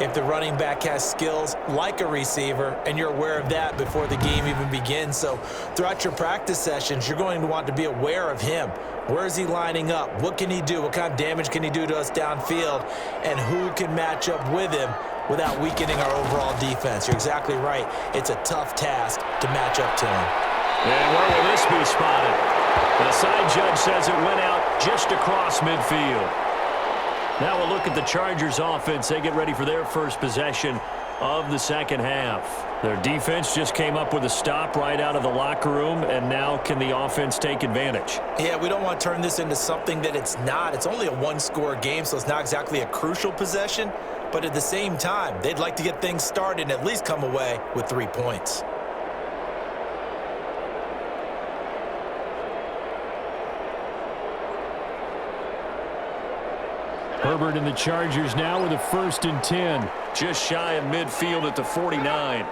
if the running back has skills like a receiver, and you're aware of that before the game even begins. So throughout your practice sessions, you're going to want to be aware of him. Where is he lining up? What can he do? What kind of damage can he do to us downfield? And who can match up with him without weakening our overall defense? You're exactly right. It's a tough task to match up to him. And where will this be spotted? The side judge says it went out just across midfield. Now we'll look at the Chargers offense. They get ready for their first possession of the second half. Their defense just came up with a stop right out of the locker room, and now can the offense take advantage? Yeah, we don't want to turn this into something that it's not. It's only a one-score game, so it's not exactly a crucial possession. But at the same time, they'd like to get things started and at least come away with 3 points. Herbert and the Chargers now with a 1st and 10. Just shy of midfield at the 49.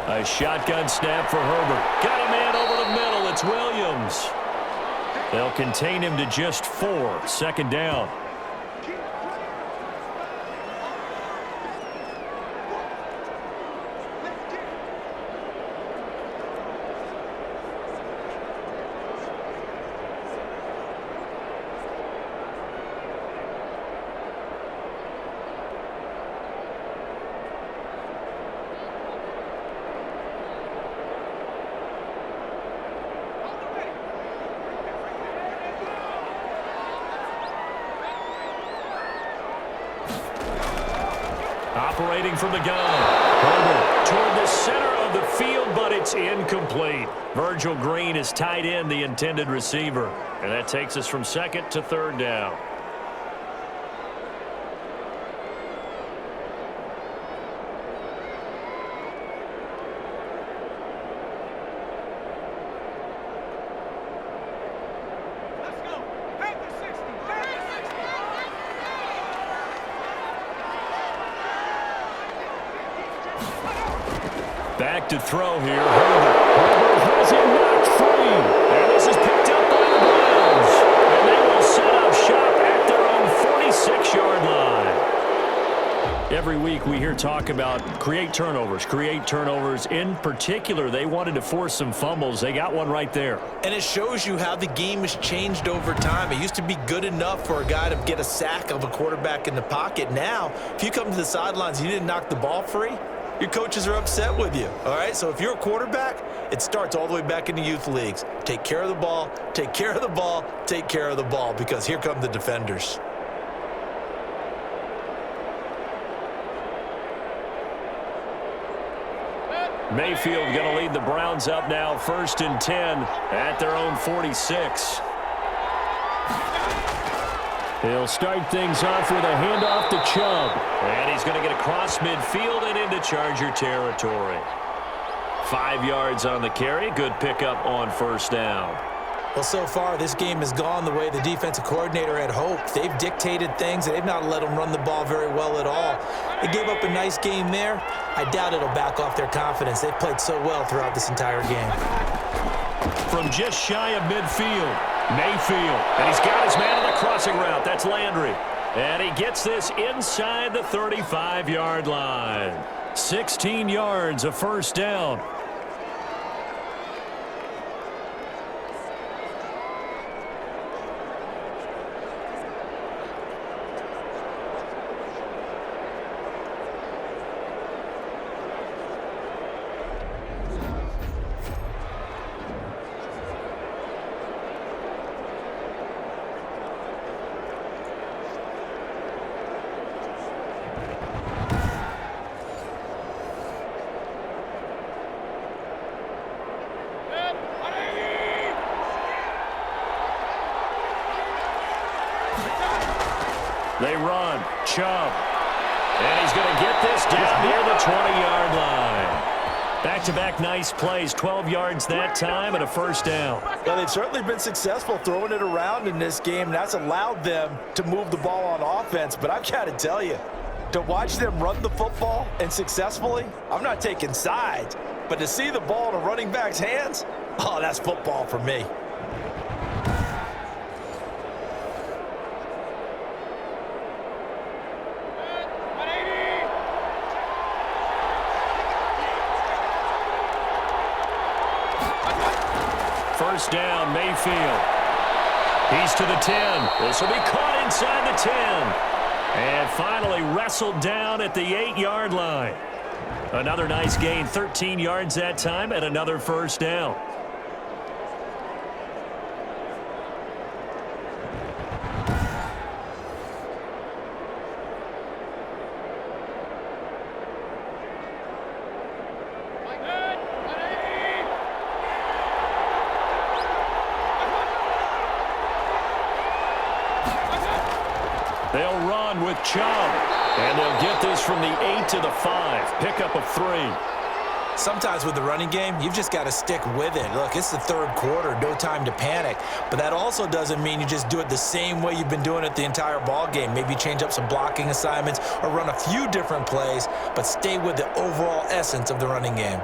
A shotgun snap for Herbert. Got a man over the middle. It's Williams. They'll contain him to just 4. 2nd down. Operating from the gun. Herbert toward the center of the field, but it's incomplete. Virgil Green is tied in the intended receiver. And that takes us from 2nd to 3rd down. Back to throw here. Herbert has him knocked free. And this is picked up by the Browns. And they will set up shop at their own 46-yard line. Every week we hear talk about create turnovers. In particular, they wanted to force some fumbles. They got one right there. And it shows you how the game has changed over time. It used to be good enough for a guy to get a sack of a quarterback in the pocket. Now, if you come to the sidelines and you didn't knock the ball free, your coaches are upset with you, all right? So if you're a quarterback, it starts all the way back in the youth leagues. Take care of the ball, take care of the ball, take care of the ball, because here come the defenders. Mayfield going to lead the Browns up now, 1st and 10 at their own 46. He'll start things off with a handoff to Chubb. And he's going to get across midfield and into Charger territory. 5 yards on the carry. Good pickup on 1st down. Well, so far, this game has gone the way the defensive coordinator had hoped. They've dictated things. They've not let them run the ball very well at all. They gave up a nice game there. I doubt it'll back off their confidence. They've played so well throughout this entire game. From just shy of midfield, Mayfield. And he's got his man on the crossing route. That's Landry. And he gets this inside the 35-yard line. 16 yards, a 1st down. They run. Chubb. And he's going to get this down near the 20-yard line. Back-to-back nice plays. 12 yards that time and a 1st down. Well, they've certainly been successful throwing it around in this game. That's allowed them to move the ball on offense. But I've got to tell you, to watch them run the football and successfully, I'm not taking sides. But to see the ball in a running back's hands, oh, that's football for me. first down, Mayfield. He's to the 10. This will be caught inside the 10. And finally wrestled down at the 8-yard line. Another nice gain, 13 yards that time, and another first down. They'll run with Chubb, and they'll get this from the 8 to the 5. Pickup of 3. Sometimes with the running game, you've just got to stick with it. Look, it's the third quarter, no time to panic. But that also doesn't mean you just do it the same way you've been doing it the entire ball game. Maybe change up some blocking assignments or run a few different plays, but stay with the overall essence of the running game.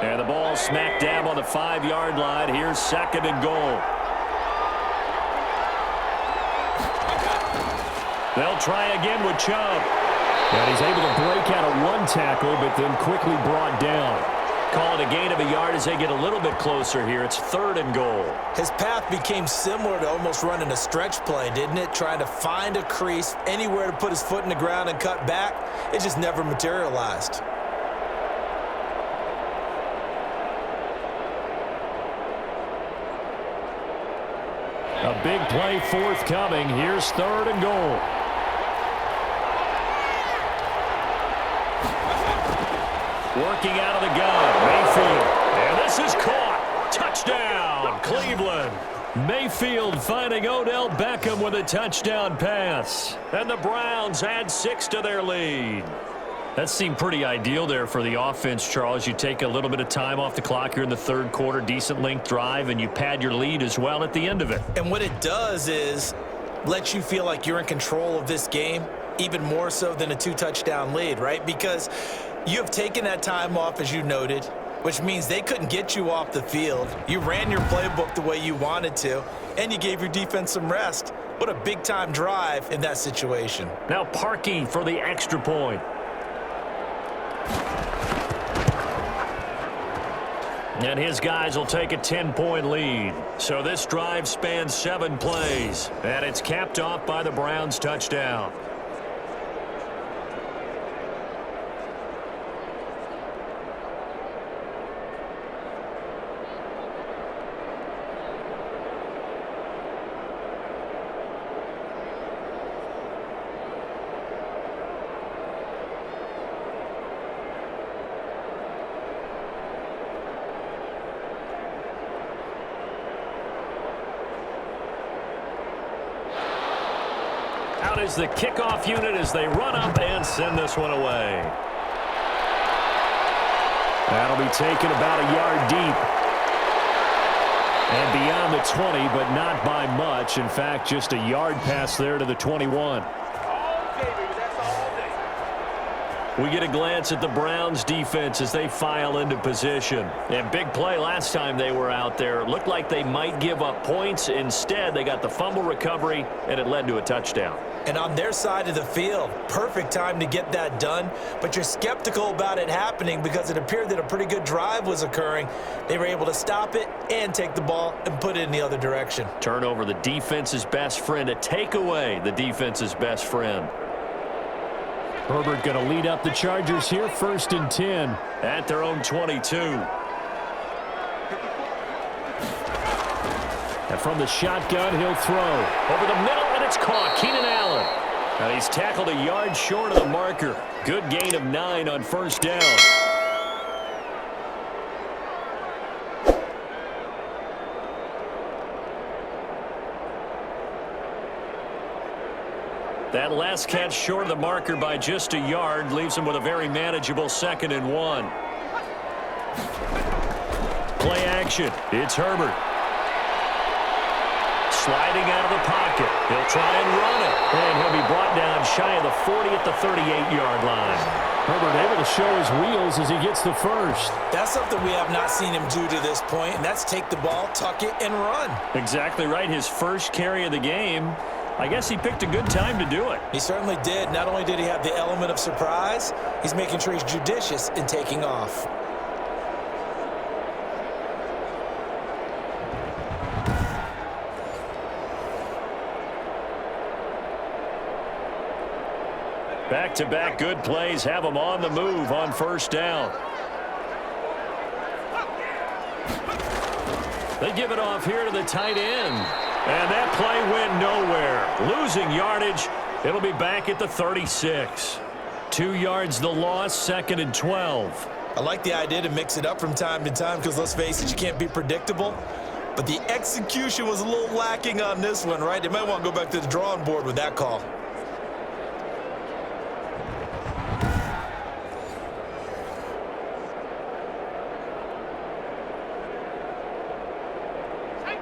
And the ball smack dab on the 5-yard line. Here's second and goal. They'll try again with Chubb. And he's able to break out of one tackle, but then quickly brought down. Call it a gain of a yard as they get a little bit closer here. It's third and goal. His path became similar to almost running a stretch play, didn't it? Trying to find a crease, anywhere to put his foot in the ground and cut back. It just never materialized. A big play forthcoming. Here's third and goal. Working out of the gun, Mayfield. And this is caught. Touchdown, Cleveland. Mayfield finding Odell Beckham with a touchdown pass. And the Browns add 6 to their lead. That seemed pretty ideal there for the offense, Charles. You take a little bit of time off the clock here in the third quarter, decent length drive, and you pad your lead as well at the end of it. And what it does is let you feel like you're in control of this game, even more so than a 2-touchdown lead, right? Because you have taken that time off, as you noted, which means they couldn't get you off the field. You ran your playbook the way you wanted to, and you gave your defense some rest. What a big-time drive in that situation. Now Parkey for the extra point. And his guys will take a 10-point lead. So this drive spans 7 plays. And it's capped off by the Browns' touchdown. Is the kickoff unit as they run up and send this one away. That'll be taken about a yard deep. And beyond the 20, but not by much. In fact, just a yard pass there to the 21. We get a glance at the Browns defense as they file into position. And big play last time they were out there. It looked like they might give up points. Instead, they got the fumble recovery, and it led to a touchdown. And on their side of the field, perfect time to get that done. But you're skeptical about it happening because it appeared that a pretty good drive was occurring. They were able to stop it and take the ball and put it in the other direction. Turnover, the defense's best friend. A takeaway, the defense's best friend. Herbert going to lead up the Chargers here, 1st and 10 at their own 22. And from the shotgun, he'll throw over the middle, and it's caught. Keenan Allen. And he's tackled a yard short of the marker. Good gain of 9 on first down. That last catch short of the marker by just a yard leaves him with a very manageable 2nd and 1. Play action. It's Herbert. Sliding out of the pocket. He'll try and run it. And he'll be brought down shy of the 40 at the 38-yard line. Herbert able to show his wheels as he gets the first. That's something we have not seen him do to this point, and that's take the ball, tuck it, and run. Exactly right. His first carry of the game. I guess he picked a good time to do it. He certainly did. Not only did he have the element of surprise, he's making sure he's judicious in taking off. Back-to-back good plays have him on the move on first down. They give it off here to the tight end. And that play went nowhere. Losing yardage. It'll be back at the 36. 2 yards the loss, 2nd and 12. I like the idea to mix it up from time to time because, let's face it, you can't be predictable. But the execution was a little lacking on this one, right? They might want to go back to the drawing board with that call.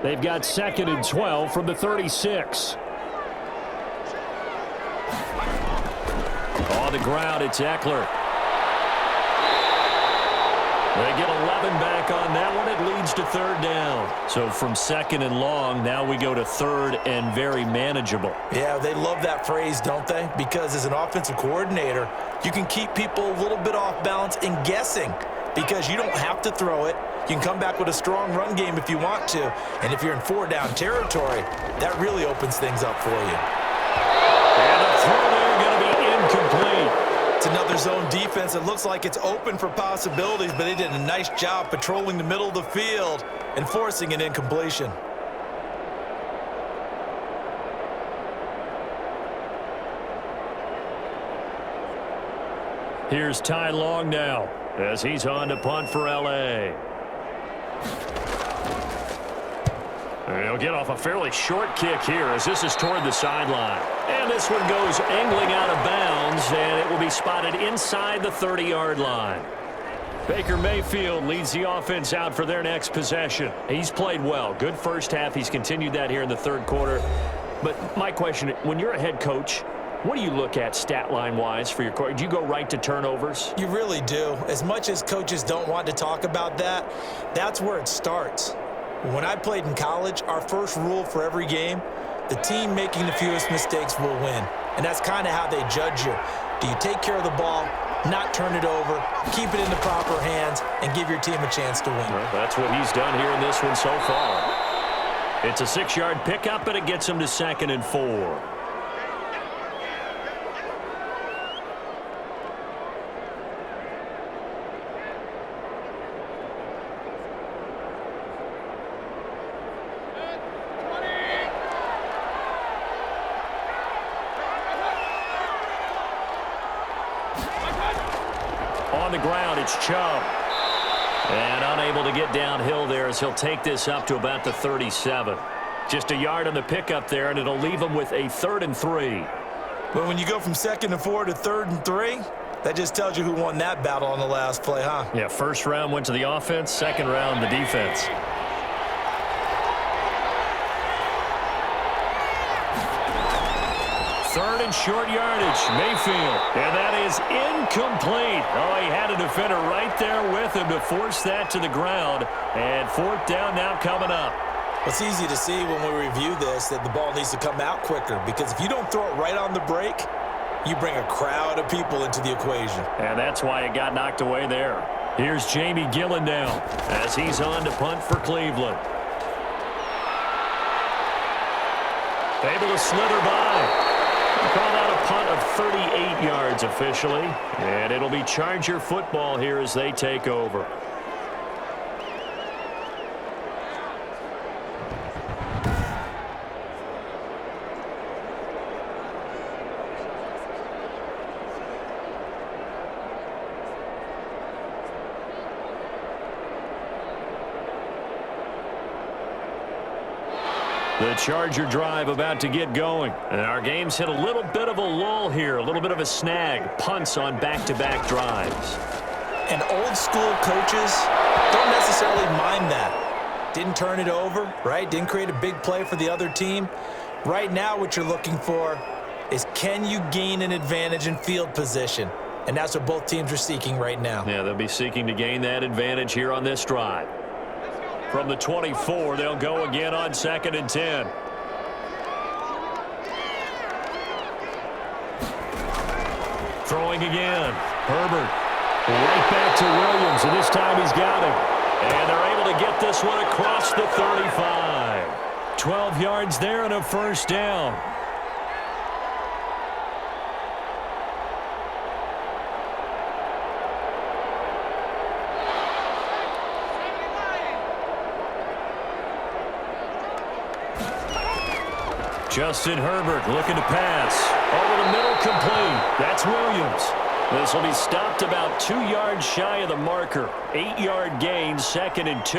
They've got 2nd and 12 from the 36. On the ground, it's Eckler. They get 11 back on that one. It leads to 3rd down. So from 2nd and long, now we go to 3rd and very manageable. Yeah, they love that phrase, don't they? Because as an offensive coordinator, you can keep people a little bit off balance and guessing because you don't have to throw it. You can come back with a strong run game if you want to. And if you're in 4-down territory, that really opens things up for you. And the throw there going to be incomplete. It's another zone defense. It looks like it's open for possibilities, but they did a nice job patrolling the middle of the field and forcing an incompletion. Here's Ty Long now as he's on to punt for L.A. He'll get off a fairly short kick here as this is toward the sideline. And this one goes angling out of bounds, and it will be spotted inside the 30-yard line. Baker Mayfield leads the offense out for their next possession. He's played well. Good first half. He's continued that here in the 3rd quarter. But my question, when you're a head coach, what do you look at stat line-wise for your coach? Do you go right to turnovers? You really do. As much as coaches don't want to talk about that, that's where it starts. When I played in college, our first rule for every game, the team making the fewest mistakes will win. And that's kind of how they judge you. Do you take care of the ball, not turn it over, keep it in the proper hands, and give your team a chance to win? Well, that's what he's done here in this one so far. It's a 6-yard pickup, and it gets him to 2nd and 4. On the ground, it's Chubb. And unable to get downhill there as he'll take this up to about the 37. Just a yard on the pickup there, and it'll leave him with a 3rd and 3. But when you go from 2nd and 4 to 3rd and 3, that just tells you who won that battle on the last play, huh? Yeah, first round went to the offense, second round the defense. Third and short yardage, Mayfield. And that is incomplete. Oh, he had a defender right there with him to force that to the ground. And 4th down now coming up. It's easy to see when we review this that the ball needs to come out quicker, because if you don't throw it right on the break, you bring a crowd of people into the equation. And that's why it got knocked away there. Here's Jamie Gillen now as he's on to punt for Cleveland. Able to slither by. Called out a punt of 38 yards officially. And it'll be Charger football here as they take over. The Charger drive about to get going. And our game's hit a little bit of a lull here, a little bit of a snag. Punts on back-to-back drives. And old school coaches don't necessarily mind that. Didn't turn it over, right? Didn't create a big play for the other team. Right now what you're looking for is, can you gain an advantage in field position? And that's what both teams are seeking right now. Yeah, they'll be seeking to gain that advantage here on this drive. From the 24, they'll go again on 2nd and 10. throwing again. Herbert right back to Williams, and this time he's got it. And they're able to get this one across the 35. 12 yards there and a first down. Justin Herbert looking to pass. Over the middle, complete. That's Williams. This will be stopped about 2 yards shy of the marker. 8-yard gain, 2nd and 2.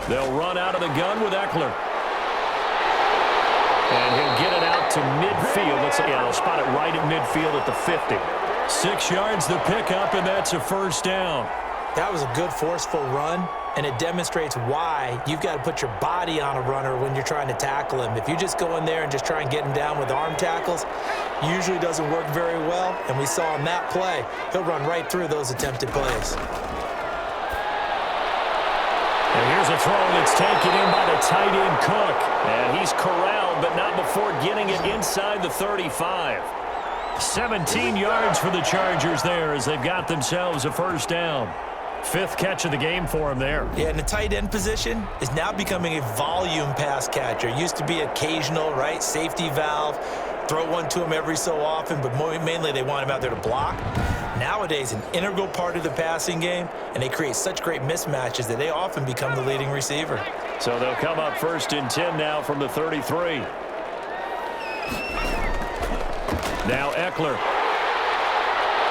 They'll run out of the gun with Eckler. And he'll get it out to midfield. Let's say, yeah, they'll spot it right at midfield at the 50. 6 yards the pickup, and that's a first down. That was a good, forceful run, and it demonstrates why you've got to put your body on a runner when you're trying to tackle him. If you just go in there and just try and get him down with arm tackles, usually doesn't work very well, and we saw in that play, he'll run right through those attempted plays. And here's a throw that's taken in by the tight end Cook. And he's corralled, but not before getting it inside the 35. 17 yards for the Chargers there as they've got themselves a first down. 5th catch of the game for him there. Yeah, and the tight end position is now becoming a volume pass catcher. It used to be occasional, right? Safety valve. Throw one to him every so often, but mainly they want him out there to block. Nowadays, an integral part of the passing game, and they create such great mismatches that they often become the leading receiver. So they'll come up 1st and 10 now from the 33. Now Eckler.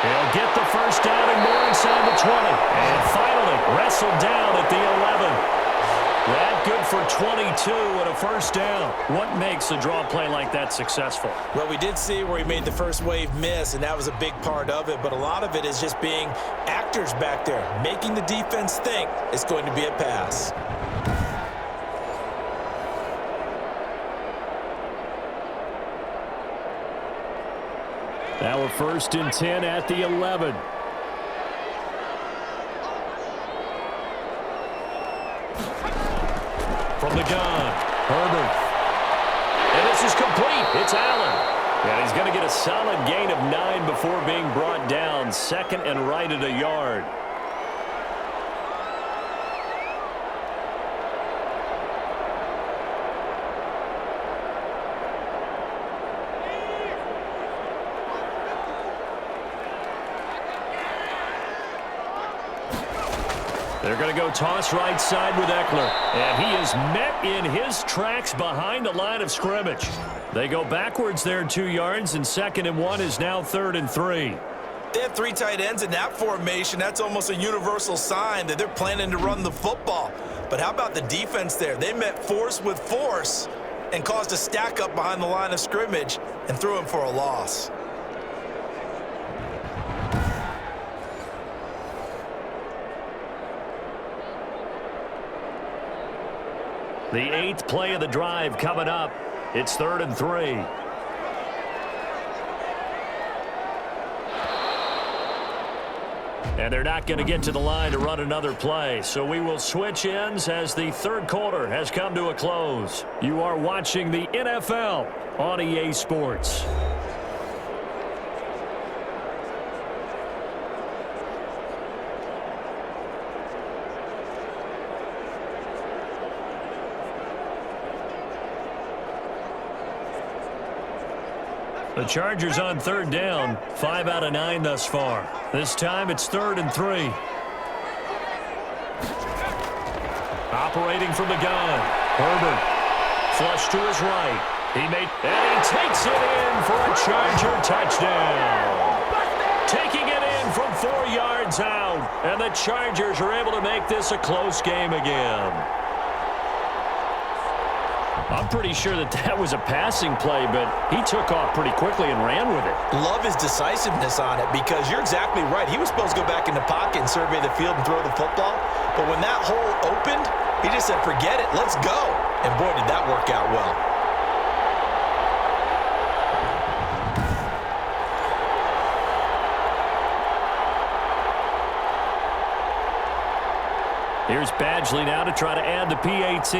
He'll get the first down and more inside the 20. And finally wrestled down at the 11. That good for 22 and a first down. What makes a draw play like that successful? Well, we did see where he made the first wave miss, and that was a big part of it. But a lot of it is just being actors back there, making the defense think it's going to be a pass. Now we're 1st and 10 at the 11. From the gun, Herbert. And this is complete. It's Allen. And he's going to get a solid gain of 9 before being brought down. 2nd and right at a yard. They're going to go toss right side with Eckler. And he is met in his tracks behind the line of scrimmage. They go backwards there 2 yards, and 2nd and 1 is now 3rd and 3. They have 3 tight ends in that formation. That's almost a universal sign that they're planning to run the football. But how about the defense there? They met force with force and caused a stack up behind the line of scrimmage and threw him for a loss. The 8th play of the drive coming up. It's 3rd and 3. And they're not going to get to the line to run another play. So we will switch ends as the 3rd quarter has come to a close. You are watching the NFL on EA Sports. The Chargers on 3rd down, 5 out of 9 thus far. This time it's 3rd and 3. Operating from the gun, Herbert. Flush to his right. And he takes it in for a Charger touchdown. Taking it in from 4 yards out. And the Chargers are able to make this a close game again. I'm pretty sure that was a passing play, but he took off pretty quickly and ran with it. Love his decisiveness on it because you're exactly right. He was supposed to go back in the pocket and survey the field and throw the football. But when that hole opened, he just said, forget it, let's go. And boy, did that work out well. Here's Badgley now to try to add the PAT.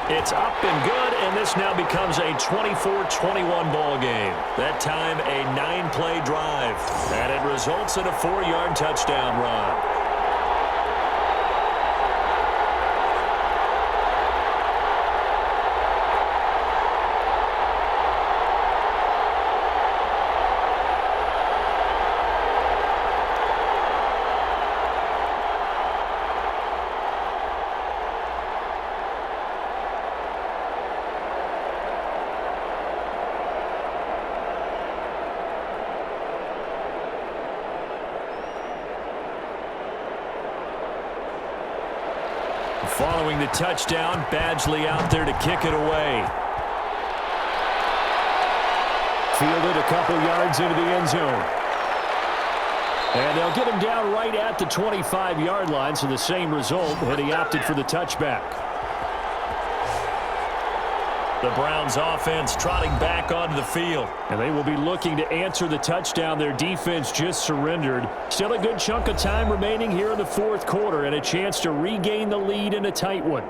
It's up and good, and this now becomes a 24-21 ball game. That time a 9-play drive, and it results in a 4-yard touchdown run. Following the touchdown, Badgley out there to kick it away. Fielded a couple yards into the end zone. And they'll get him down right at the 25-yard line, so the same result, and he opted for the touchback. The Browns offense trotting back onto the field. And they will be looking to answer the touchdown their defense just surrendered. Still a good chunk of time remaining here in the fourth quarter and a chance to regain the lead in a tight one.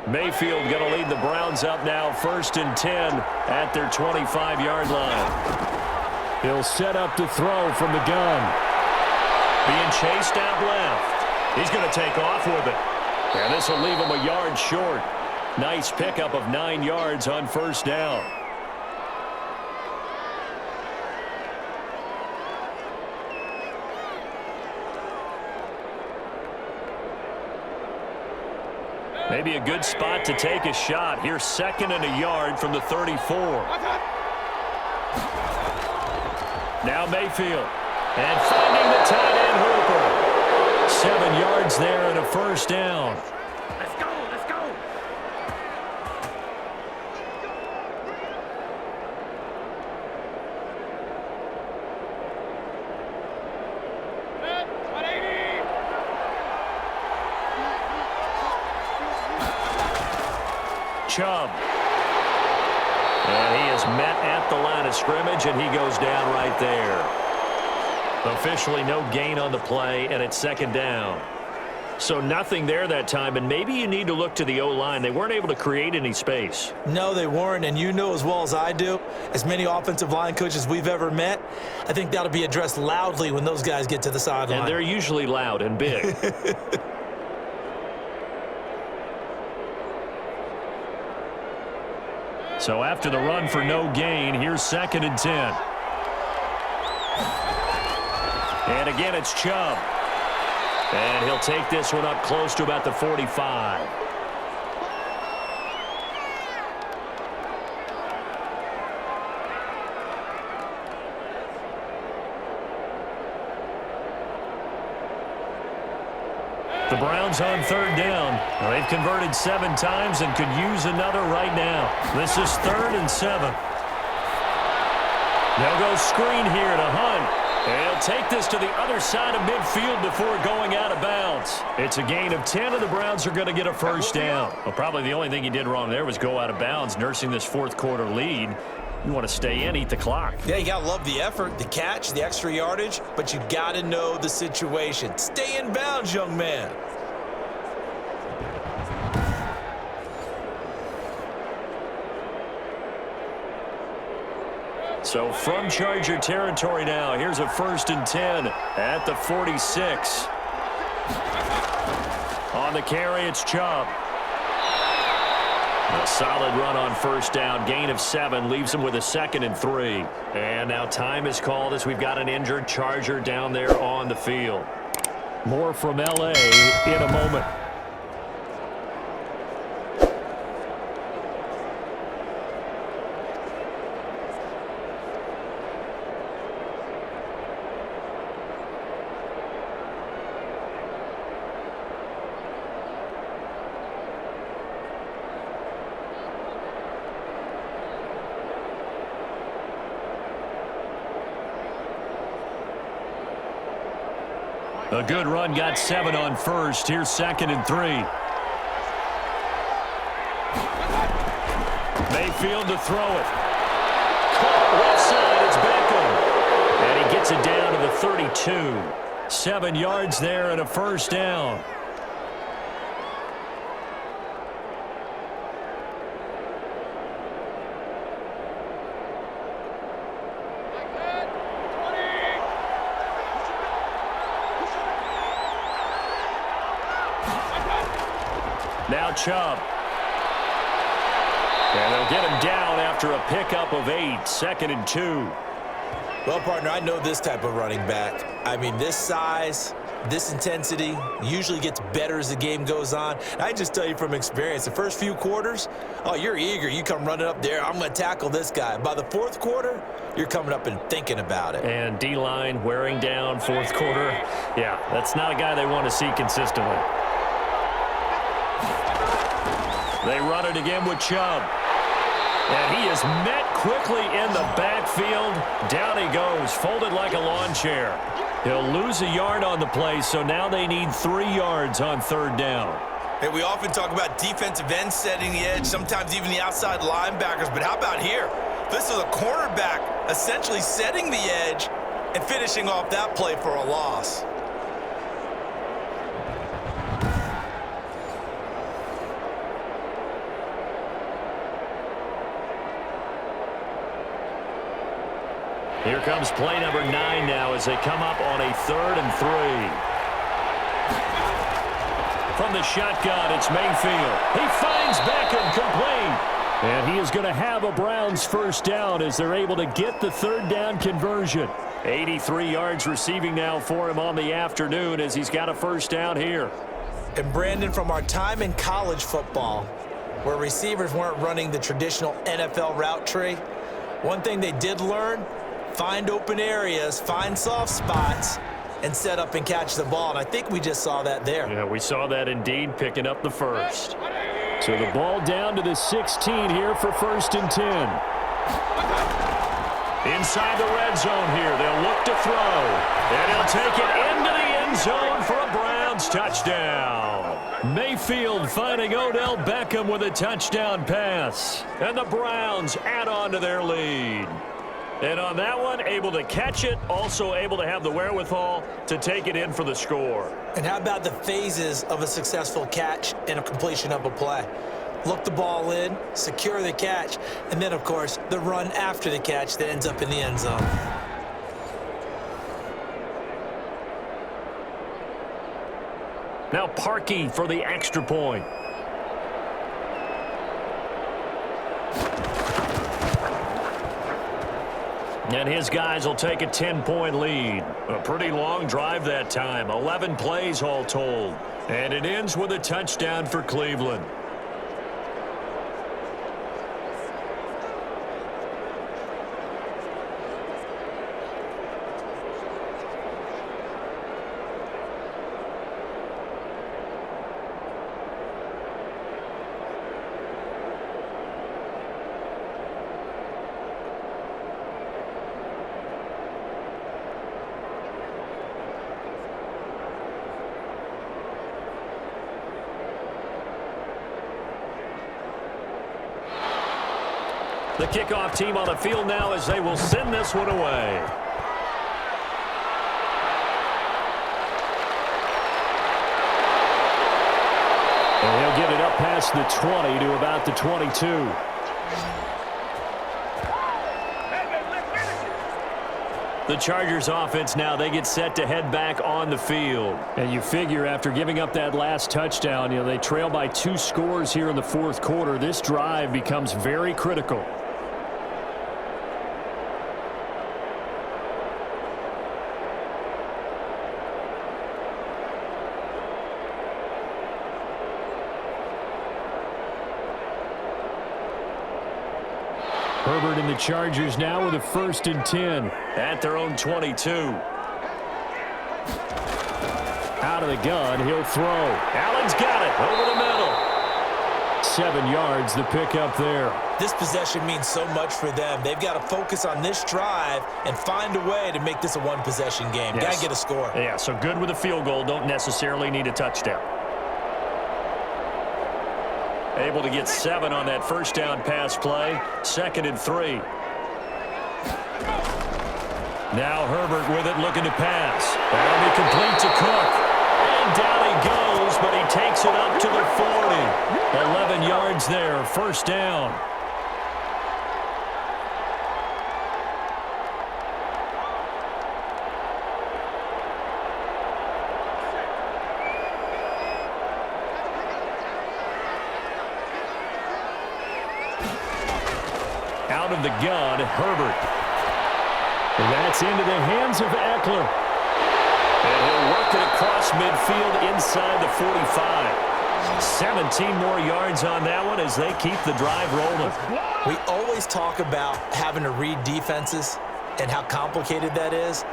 Mayfield going to lead the Browns up now, 1st and 10 at their 25-yard line. He'll set up to throw from the gun. Being chased out left. He's going to take off with it. And this will leave him a yard short. Nice pickup of 9 yards on 1st down. Maybe a good spot to take a shot. Here's 2nd and a yard from the 34. Now Mayfield. And finding the tight end Hooper. 7 yards there and a 1st down. Let's go, let's go. Chubb. And he is met at the line of scrimmage, and he goes down right there. Officially no gain on the play, and it's 2nd down. So nothing there that time, and maybe you need to look to the O-line. They weren't able to create any space. No, they weren't, and you know as well as I do, as many offensive line coaches we've ever met, I think that'll be addressed loudly when those guys get to the sideline. And they're usually loud and big. So after the run for no gain, here's 2nd and 10. And again, it's Chubb. And he'll take this one up close to about the 45. The Browns on 3rd down. They've converted 7 times and could use another right now. This is 3rd and 7. They'll go screen here to Hunt. And he'll take this to the other side of midfield before going out of bounds. It's a gain of 10, and the Browns are going to get a 1st down. Well, probably the only thing he did wrong there was go out of bounds, nursing this 4th quarter lead. You want to stay in, eat the clock. Yeah, you got to love the effort, the catch, the extra yardage, but you got to know the situation. Stay in bounds, young man. So from Charger territory now, here's a 1st and 10 at the 46. On the carry, it's Chubb. A solid run on 1st down. Gain of 7 leaves him with a 2nd and 3. And now time is called as we've got an injured Charger down there on the field. More from L.A. in a moment. A good run got 7 on first. Here's 2nd and 3. Mayfield to throw it. Caught left side. It's Beckham. And he gets it down to the 32. 7 yards there and a first down. Now Chubb. And they'll get him down after a pickup of 8. 2nd and 2. Well, partner, I know this type of running back. I mean, this size, this intensity usually gets better as the game goes on. And I just tell you from experience, the first few quarters, oh, you're eager. You come running up there, I'm going to tackle this guy. By the 4th quarter, you're coming up and thinking about it. And D-line wearing down 4th quarter. Yeah, that's not a guy they want to see consistently. They run it again with Chubb. And he is met quickly in the backfield. Down he goes, folded like a lawn chair. He'll lose a yard on the play, so now they need 3 yards on 3rd down. Hey, we often talk about defensive ends setting the edge, sometimes even the outside linebackers, but how about here? This is a cornerback essentially setting the edge and finishing off that play for a loss. Here comes play number 9 now as they come up on a 3rd and 3. From the shotgun, it's Mayfield. He finds Beckham complete. And he is going to have a Browns first down as they're able to get the 3rd down conversion. 83 yards receiving now for him on the afternoon as he's got a first down here. And Brandon, from our time in college football, where receivers weren't running the traditional NFL route tree, one thing they did learn: find open areas, find soft spots, and set up and catch the ball. And I think we just saw that there. Yeah, we saw that indeed, picking up the first. So the ball down to the 16 here for 1st and 10. Inside the red zone here, they'll look to throw. And he'll take it into the end zone for a Browns touchdown. Mayfield finding Odell Beckham with a touchdown pass. And the Browns add on to their lead. And on that one, able to catch it, also able to have the wherewithal to take it in for the score. And how about the phases of a successful catch and a completion of a play? Look the ball in, secure the catch, and then, of course, the run after the catch that ends up in the end zone. Now Parkey for the extra point. And his guys will take a 10-point lead. A pretty long drive that time. 11 plays all told. And it ends with a touchdown for Cleveland. The kickoff team on the field now as they will send this one away. And he'll get it up past the 20 to about the 22. The Chargers offense now, they get set to head back on the field. And you figure after giving up that last touchdown, they trail by 2 scores here in the 4th quarter. This drive becomes very critical. Herbert and the Chargers now with a 1st and 10 at their own 22. Out of the gun, he'll throw. Allen's got it over the middle. 7 yards, the pickup there. This possession means so much for them. They've got to focus on this drive and find a way to make this a one-possession game. Yes. Got to get a score. Yeah, so good with a field goal. Don't necessarily need a touchdown. Able to get 7 on that first down pass play. 2nd and 3. Now Herbert with it, looking to pass. That'll be complete to Cook. And down he goes, but he takes it up to the 40. 11 yards there, first down. Out of the gun, Herbert. And that's into the hands of Eckler. And he'll work it across midfield inside the 45. 17 more yards on that one as they keep the drive rolling. We always talk about having to read defenses and how complicated that is.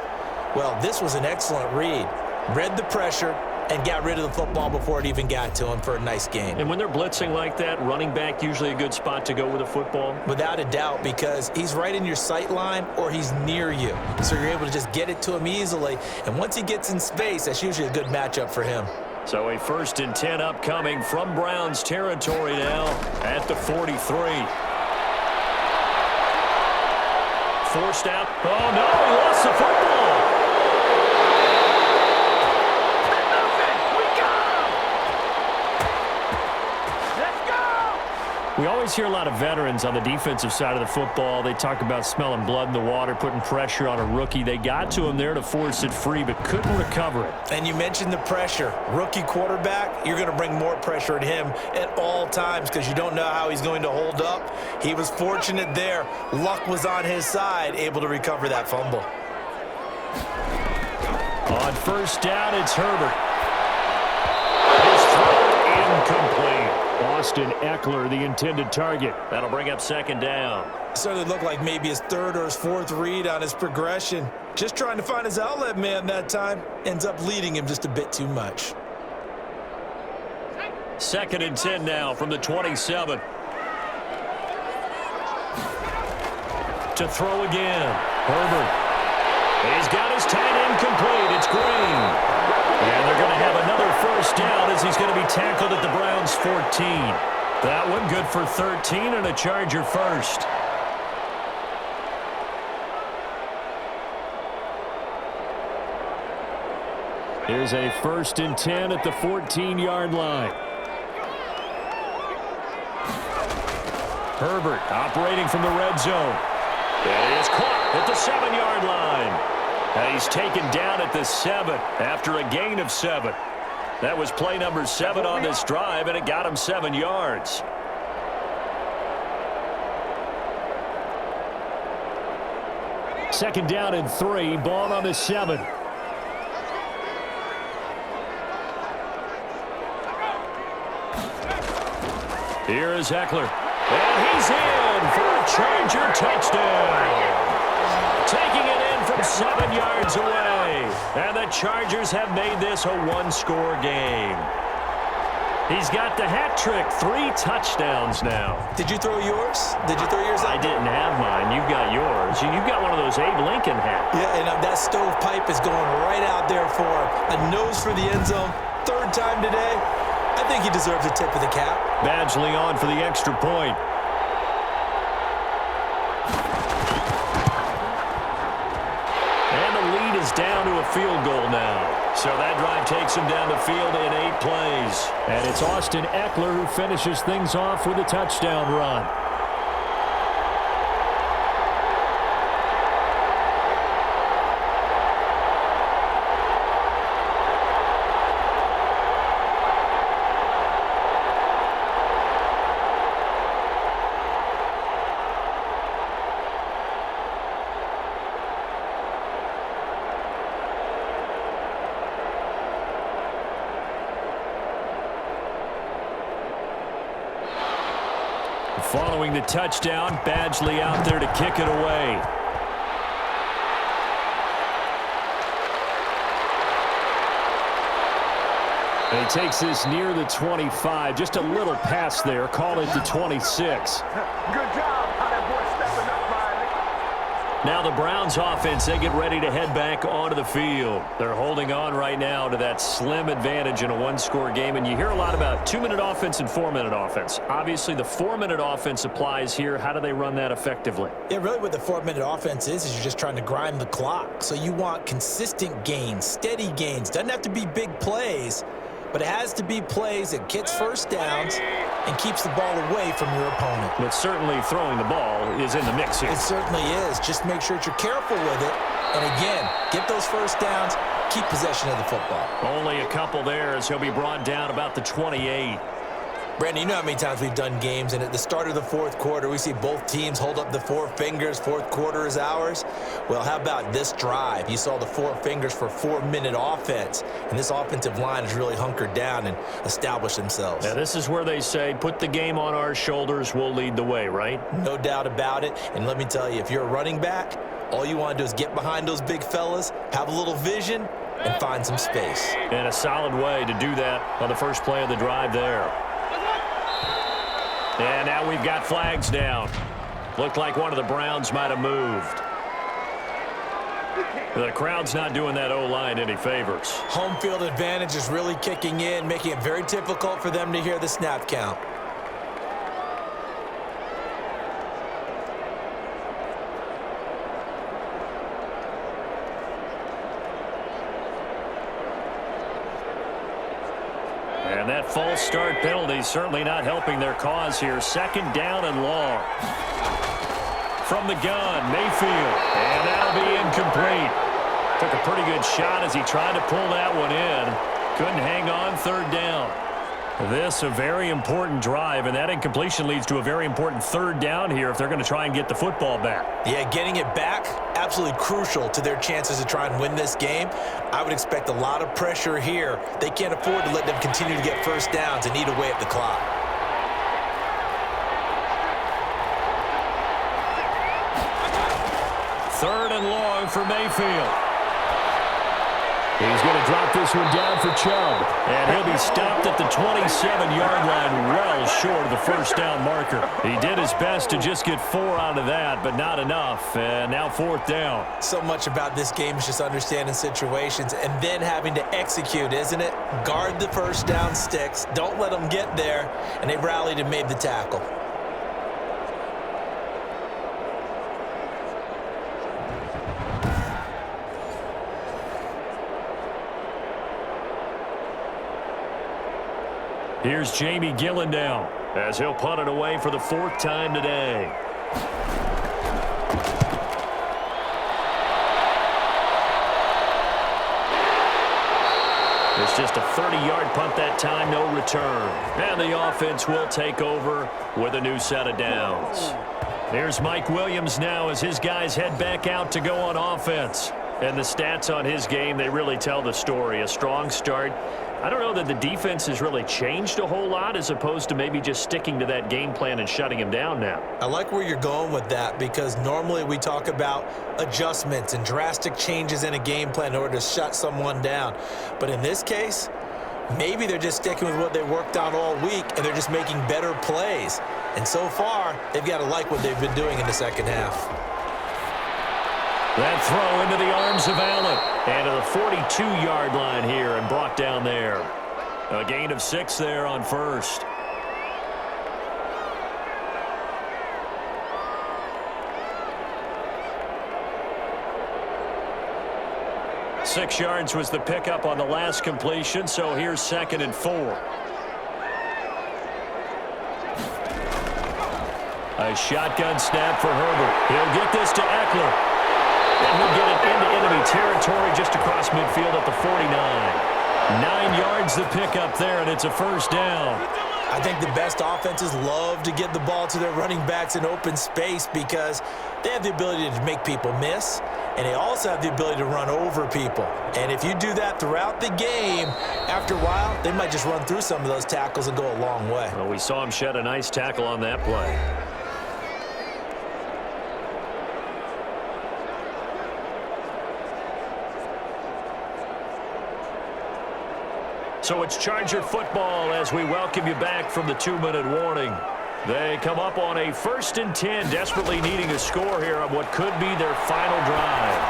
Well, this was an excellent read. Read the pressure and got rid of the football before it even got to him for a nice gain. And when they're blitzing like that, running back usually a good spot to go with a football? Without a doubt, because he's right in your sight line or he's near you. So you're able to just get it to him easily. And once he gets in space, that's usually a good matchup for him. So a 1st and 10 upcoming from Browns territory now at the 43. Forced out. Oh, no, he lost the football. We always hear a lot of veterans on the defensive side of the football. They talk about smelling blood in the water, putting pressure on a rookie. They got to him there to force it free, but couldn't recover it. And you mentioned the pressure. Rookie quarterback, you're going to bring more pressure at him at all times because you don't know how he's going to hold up. He was fortunate there. Luck was on his side, able to recover that fumble. On first down, it's Herbert. His throw incomplete. Austin Eckler, the intended target. That'll bring up 2nd down. Certainly looked like maybe his 3rd or his 4th read on his progression. Just trying to find his outlet man that time. Ends up leading him just a bit too much. 2nd and 10 now from the 27. To throw again. Herbert. He's got his tight end complete. It's Green. And they're going to have another first down as he's going to be tackled at the Browns' 14. That one good for 13 and a Charger first. Here's a 1st and 10 at the 14-yard line. Herbert operating from the red zone. And he is caught at the 7-yard line. And he's taken down at the 7 after a gain of 7. That was play number 7 on this drive, and it got him 7 yards. Second down and 3, ball on the 7. Here is Eckler. And he's in for a Charger touchdown. Taking it in from 7 yards away. And the Chargers have made this a one-score game. He's got the hat trick, 3 touchdowns now. Did you throw yours? Did you throw yours out? I didn't have mine. You've got yours. You've got one of those Abe Lincoln hats. Yeah, and that stovepipe is going right out there for a nose for the end zone. 3rd time today. I think he deserves a tip of the cap. Badgley on for the extra point. And the lead is down to a field goal now. So that drive takes him down the field in 8 plays. And it's Austin Eckler who finishes things off with a touchdown run. Following the touchdown, Badgley out there to kick it away. He takes this near the 25. Just a little pass there. Call it the 26. Good job. How that boy stepping up, Riley. Now the Browns offense, they get ready to head back onto the field. They're holding on right now to that slim advantage in a one-score game. And you hear a lot about 2-minute offense and 4-minute offense. Obviously, the 4-minute offense applies here. How do they run that effectively? Yeah, really what the 4-minute offense is you're just trying to grind the clock. So you want consistent gains, steady gains. Doesn't have to be big plays, but it has to be plays that gets first downs and keeps the ball away from your opponent. But certainly throwing the ball is in the mix here. It certainly is. Just make sure that you're careful with it. And again, get those first downs, keep possession of the football. Only a couple there as he'll be brought down about the 28. Brandon, you know how many times we've done games, and at the start of the fourth quarter, we see both teams hold up the four fingers, fourth quarter is ours. Well, how about this drive? You saw the four fingers for 4-minute offense, and this offensive line has really hunkered down and established themselves. Now, this is where they say, put the game on our shoulders, we'll lead the way, right? No doubt about it, and let me tell you, if you're a running back, all you want to do is get behind those big fellas, have a little vision, and find some space. And a solid way to do that on the first play of the drive there. And now we've got flags down. Looked like one of the Browns might have moved. The crowd's not doing that O-line any favors. Home field advantage is really kicking in, making it very difficult for them to hear the snap count. And that false start penalty certainly not helping their cause here. Second down and long. From the gun, Mayfield. And that'll be incomplete. Took a pretty good shot as he tried to pull that one in. Couldn't hang on, third down. This a very important drive, and that incompletion leads to a very important third down here if they're going to try and get the football back. Yeah, getting it back, absolutely crucial to their chances to try and win this game. I would expect a lot of pressure here. They can't afford to let them continue to get first downs and eat away at the clock. Third and long for Mayfield. He's going to drop this one down for Chubb. And he'll be stopped at the 27-yard line, well short of the first down marker. He did his best to just get 4 out of that, but not enough. And now fourth down. So much about this game is just understanding situations and then having to execute, isn't it? Guard the first down sticks. Don't let them get there. And they rallied and made the tackle. Here's Jamie Gillen now as he'll punt it away for the 4th time today. It's just a 30-yard punt that time, no return. And the offense will take over with a new set of downs. Here's Mike Williams now as his guys head back out to go on offense. And the stats on his game, they really tell the story. A strong start. I don't know that the defense has really changed a whole lot as opposed to maybe just sticking to that game plan and shutting him down now. I like where you're going with that because normally we talk about adjustments and drastic changes in a game plan in order to shut someone down. But in this case, maybe they're just sticking with what they worked on all week and they're just making better plays. And so far, they've got to like what they've been doing in the second half. That throw into the arms of Allen. And to the 42-yard line here and brought down there. A gain of 6 there on first. Six yards was the pickup on the last completion, so here's 2nd and 4. A shotgun snap for Herbert. He'll get this to Eckler. And he'll get it into enemy territory just across midfield at the 49. 9 yards the pickup there, and it's a first down. I think the best offenses love to get the ball to their running backs in open space because they have the ability to make people miss, and they also have the ability to run over people. And if you do that throughout the game, after a while, they might just run through some of those tackles and go a long way. Well, we saw him shed a nice tackle on that play. So it's Charger football as we welcome you back from the 2-minute warning. They come up on a 1st and 10, desperately needing a score here on what could be their final drive.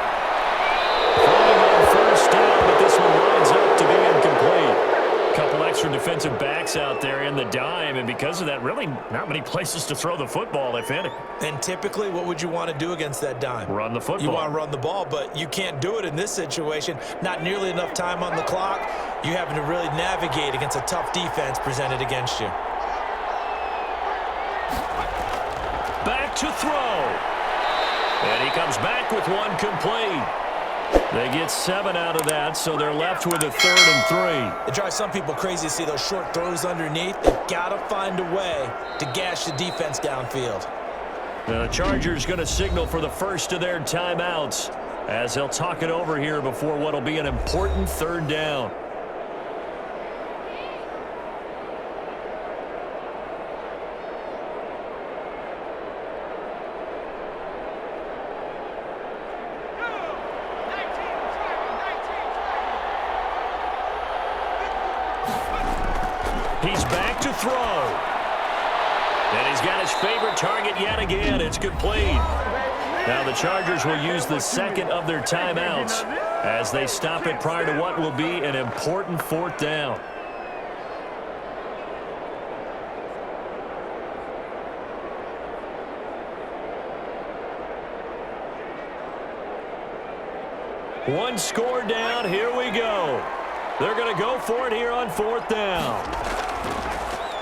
Throwing on 1st down, but this one lines up to be incomplete. Couple extra defensive backs out there in the dime, and because of that, really not many places to throw the football, if any. And typically, what would you want to do against that dime? Run the football. You want to run the ball, but you can't do it in this situation. Not nearly enough time on the clock. You having to really navigate against a tough defense presented against you. Back to throw. And he comes back with one complete. They get 7 out of that, so they're left with a 3rd and 3. It drives some people crazy to see those short throws underneath. They've got to find a way to gash the defense downfield. The Chargers going to signal for the first of their timeouts as they'll talk it over here before what will be an important 3rd down. He's back to throw. And he's got his favorite target yet again. It's complete. Now the Chargers will use the 2nd of their timeouts as they stop it prior to what will be an important 4th down. One score down. Here we go. They're going to go for it here on 4th down.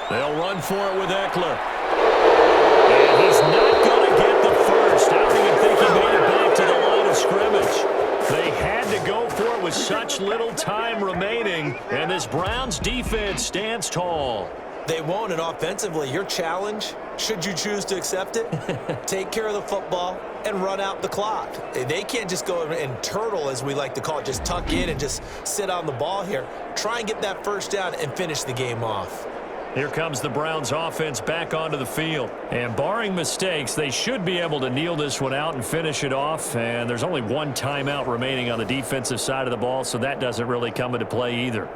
They'll run for it with Eckler. And he's not going to get the first. I don't even think he made it back to the line of scrimmage. They had to go for it with such little time remaining, and this Browns defense stands tall. They won't, and offensively, your challenge, should you choose to accept it, take care of the football and run out the clock. They can't just go and turtle, as we like to call it, just tuck in and just sit on the ball here. Try and get that 1st down and finish the game off. Here comes the Browns offense back onto the field. And barring mistakes, they should be able to kneel this one out and finish it off. And there's only one timeout remaining on the defensive side of the ball, so that doesn't really come into play either.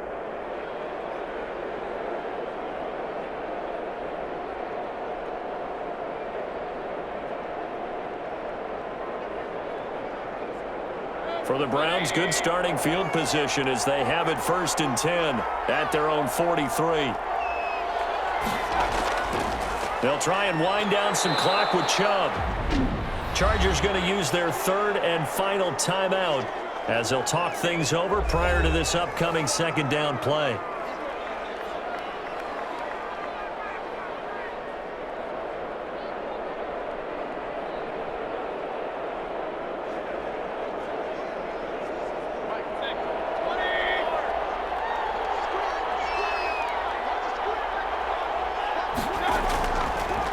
For the Browns, good starting field position as they have it 1st and 10 at their own 43. They'll try and wind down some clock with Chubb. Chargers going to use their 3rd and final timeout as they'll talk things over prior to this upcoming 2nd down play.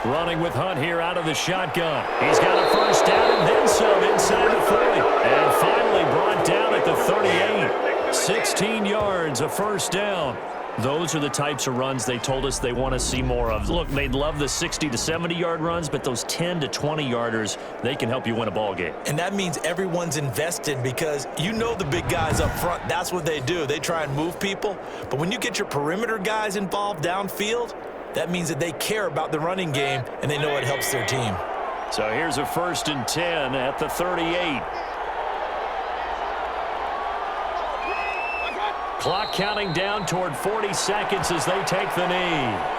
Running with Hunt here out of the shotgun. He's got a 1st down and then some inside the 40. And finally brought down at the 38. 16 yards, a 1st down. Those are the types of runs they told us they want to see more of. Look, they'd love the 60 to 70-yard runs, but those 10 to 20-yarders, they can help you win a ball game. And that means everyone's invested because you know the big guys up front, that's what they do. They try and move people. But when you get your perimeter guys involved downfield, that means that they care about the running game and they know it helps their team. So here's a 1st and 10 at the 38. Clock counting down toward 40 seconds as they take the knee.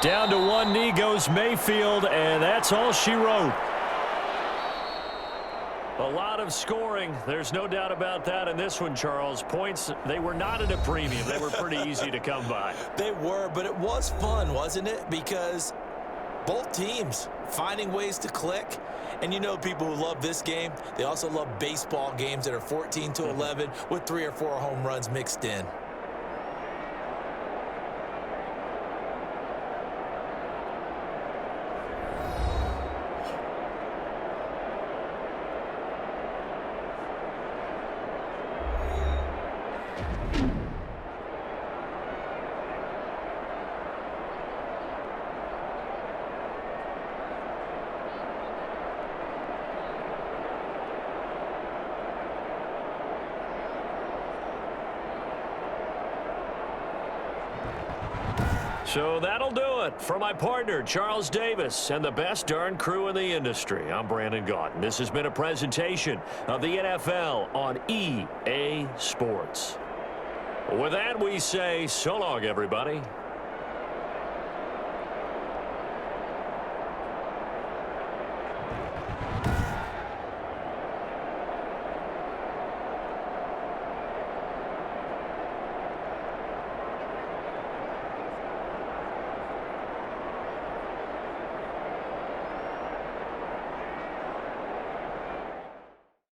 Down to one knee goes Mayfield, and that's all she wrote. A lot of scoring. There's no doubt about that in this one, Charles. Points, they were not at a premium. They were pretty easy to come by. They were, but it was fun, wasn't it? Because both teams finding ways to click. And you know people who love this game, they also love baseball games that are 14-11 with 3 or 4 home runs mixed in. So that'll do it. For my partner, Charles Davis, and the best darn crew in the industry, I'm Brandon Gaudin. This has been a presentation of the NFL on EA Sports. With that, we say so long, everybody.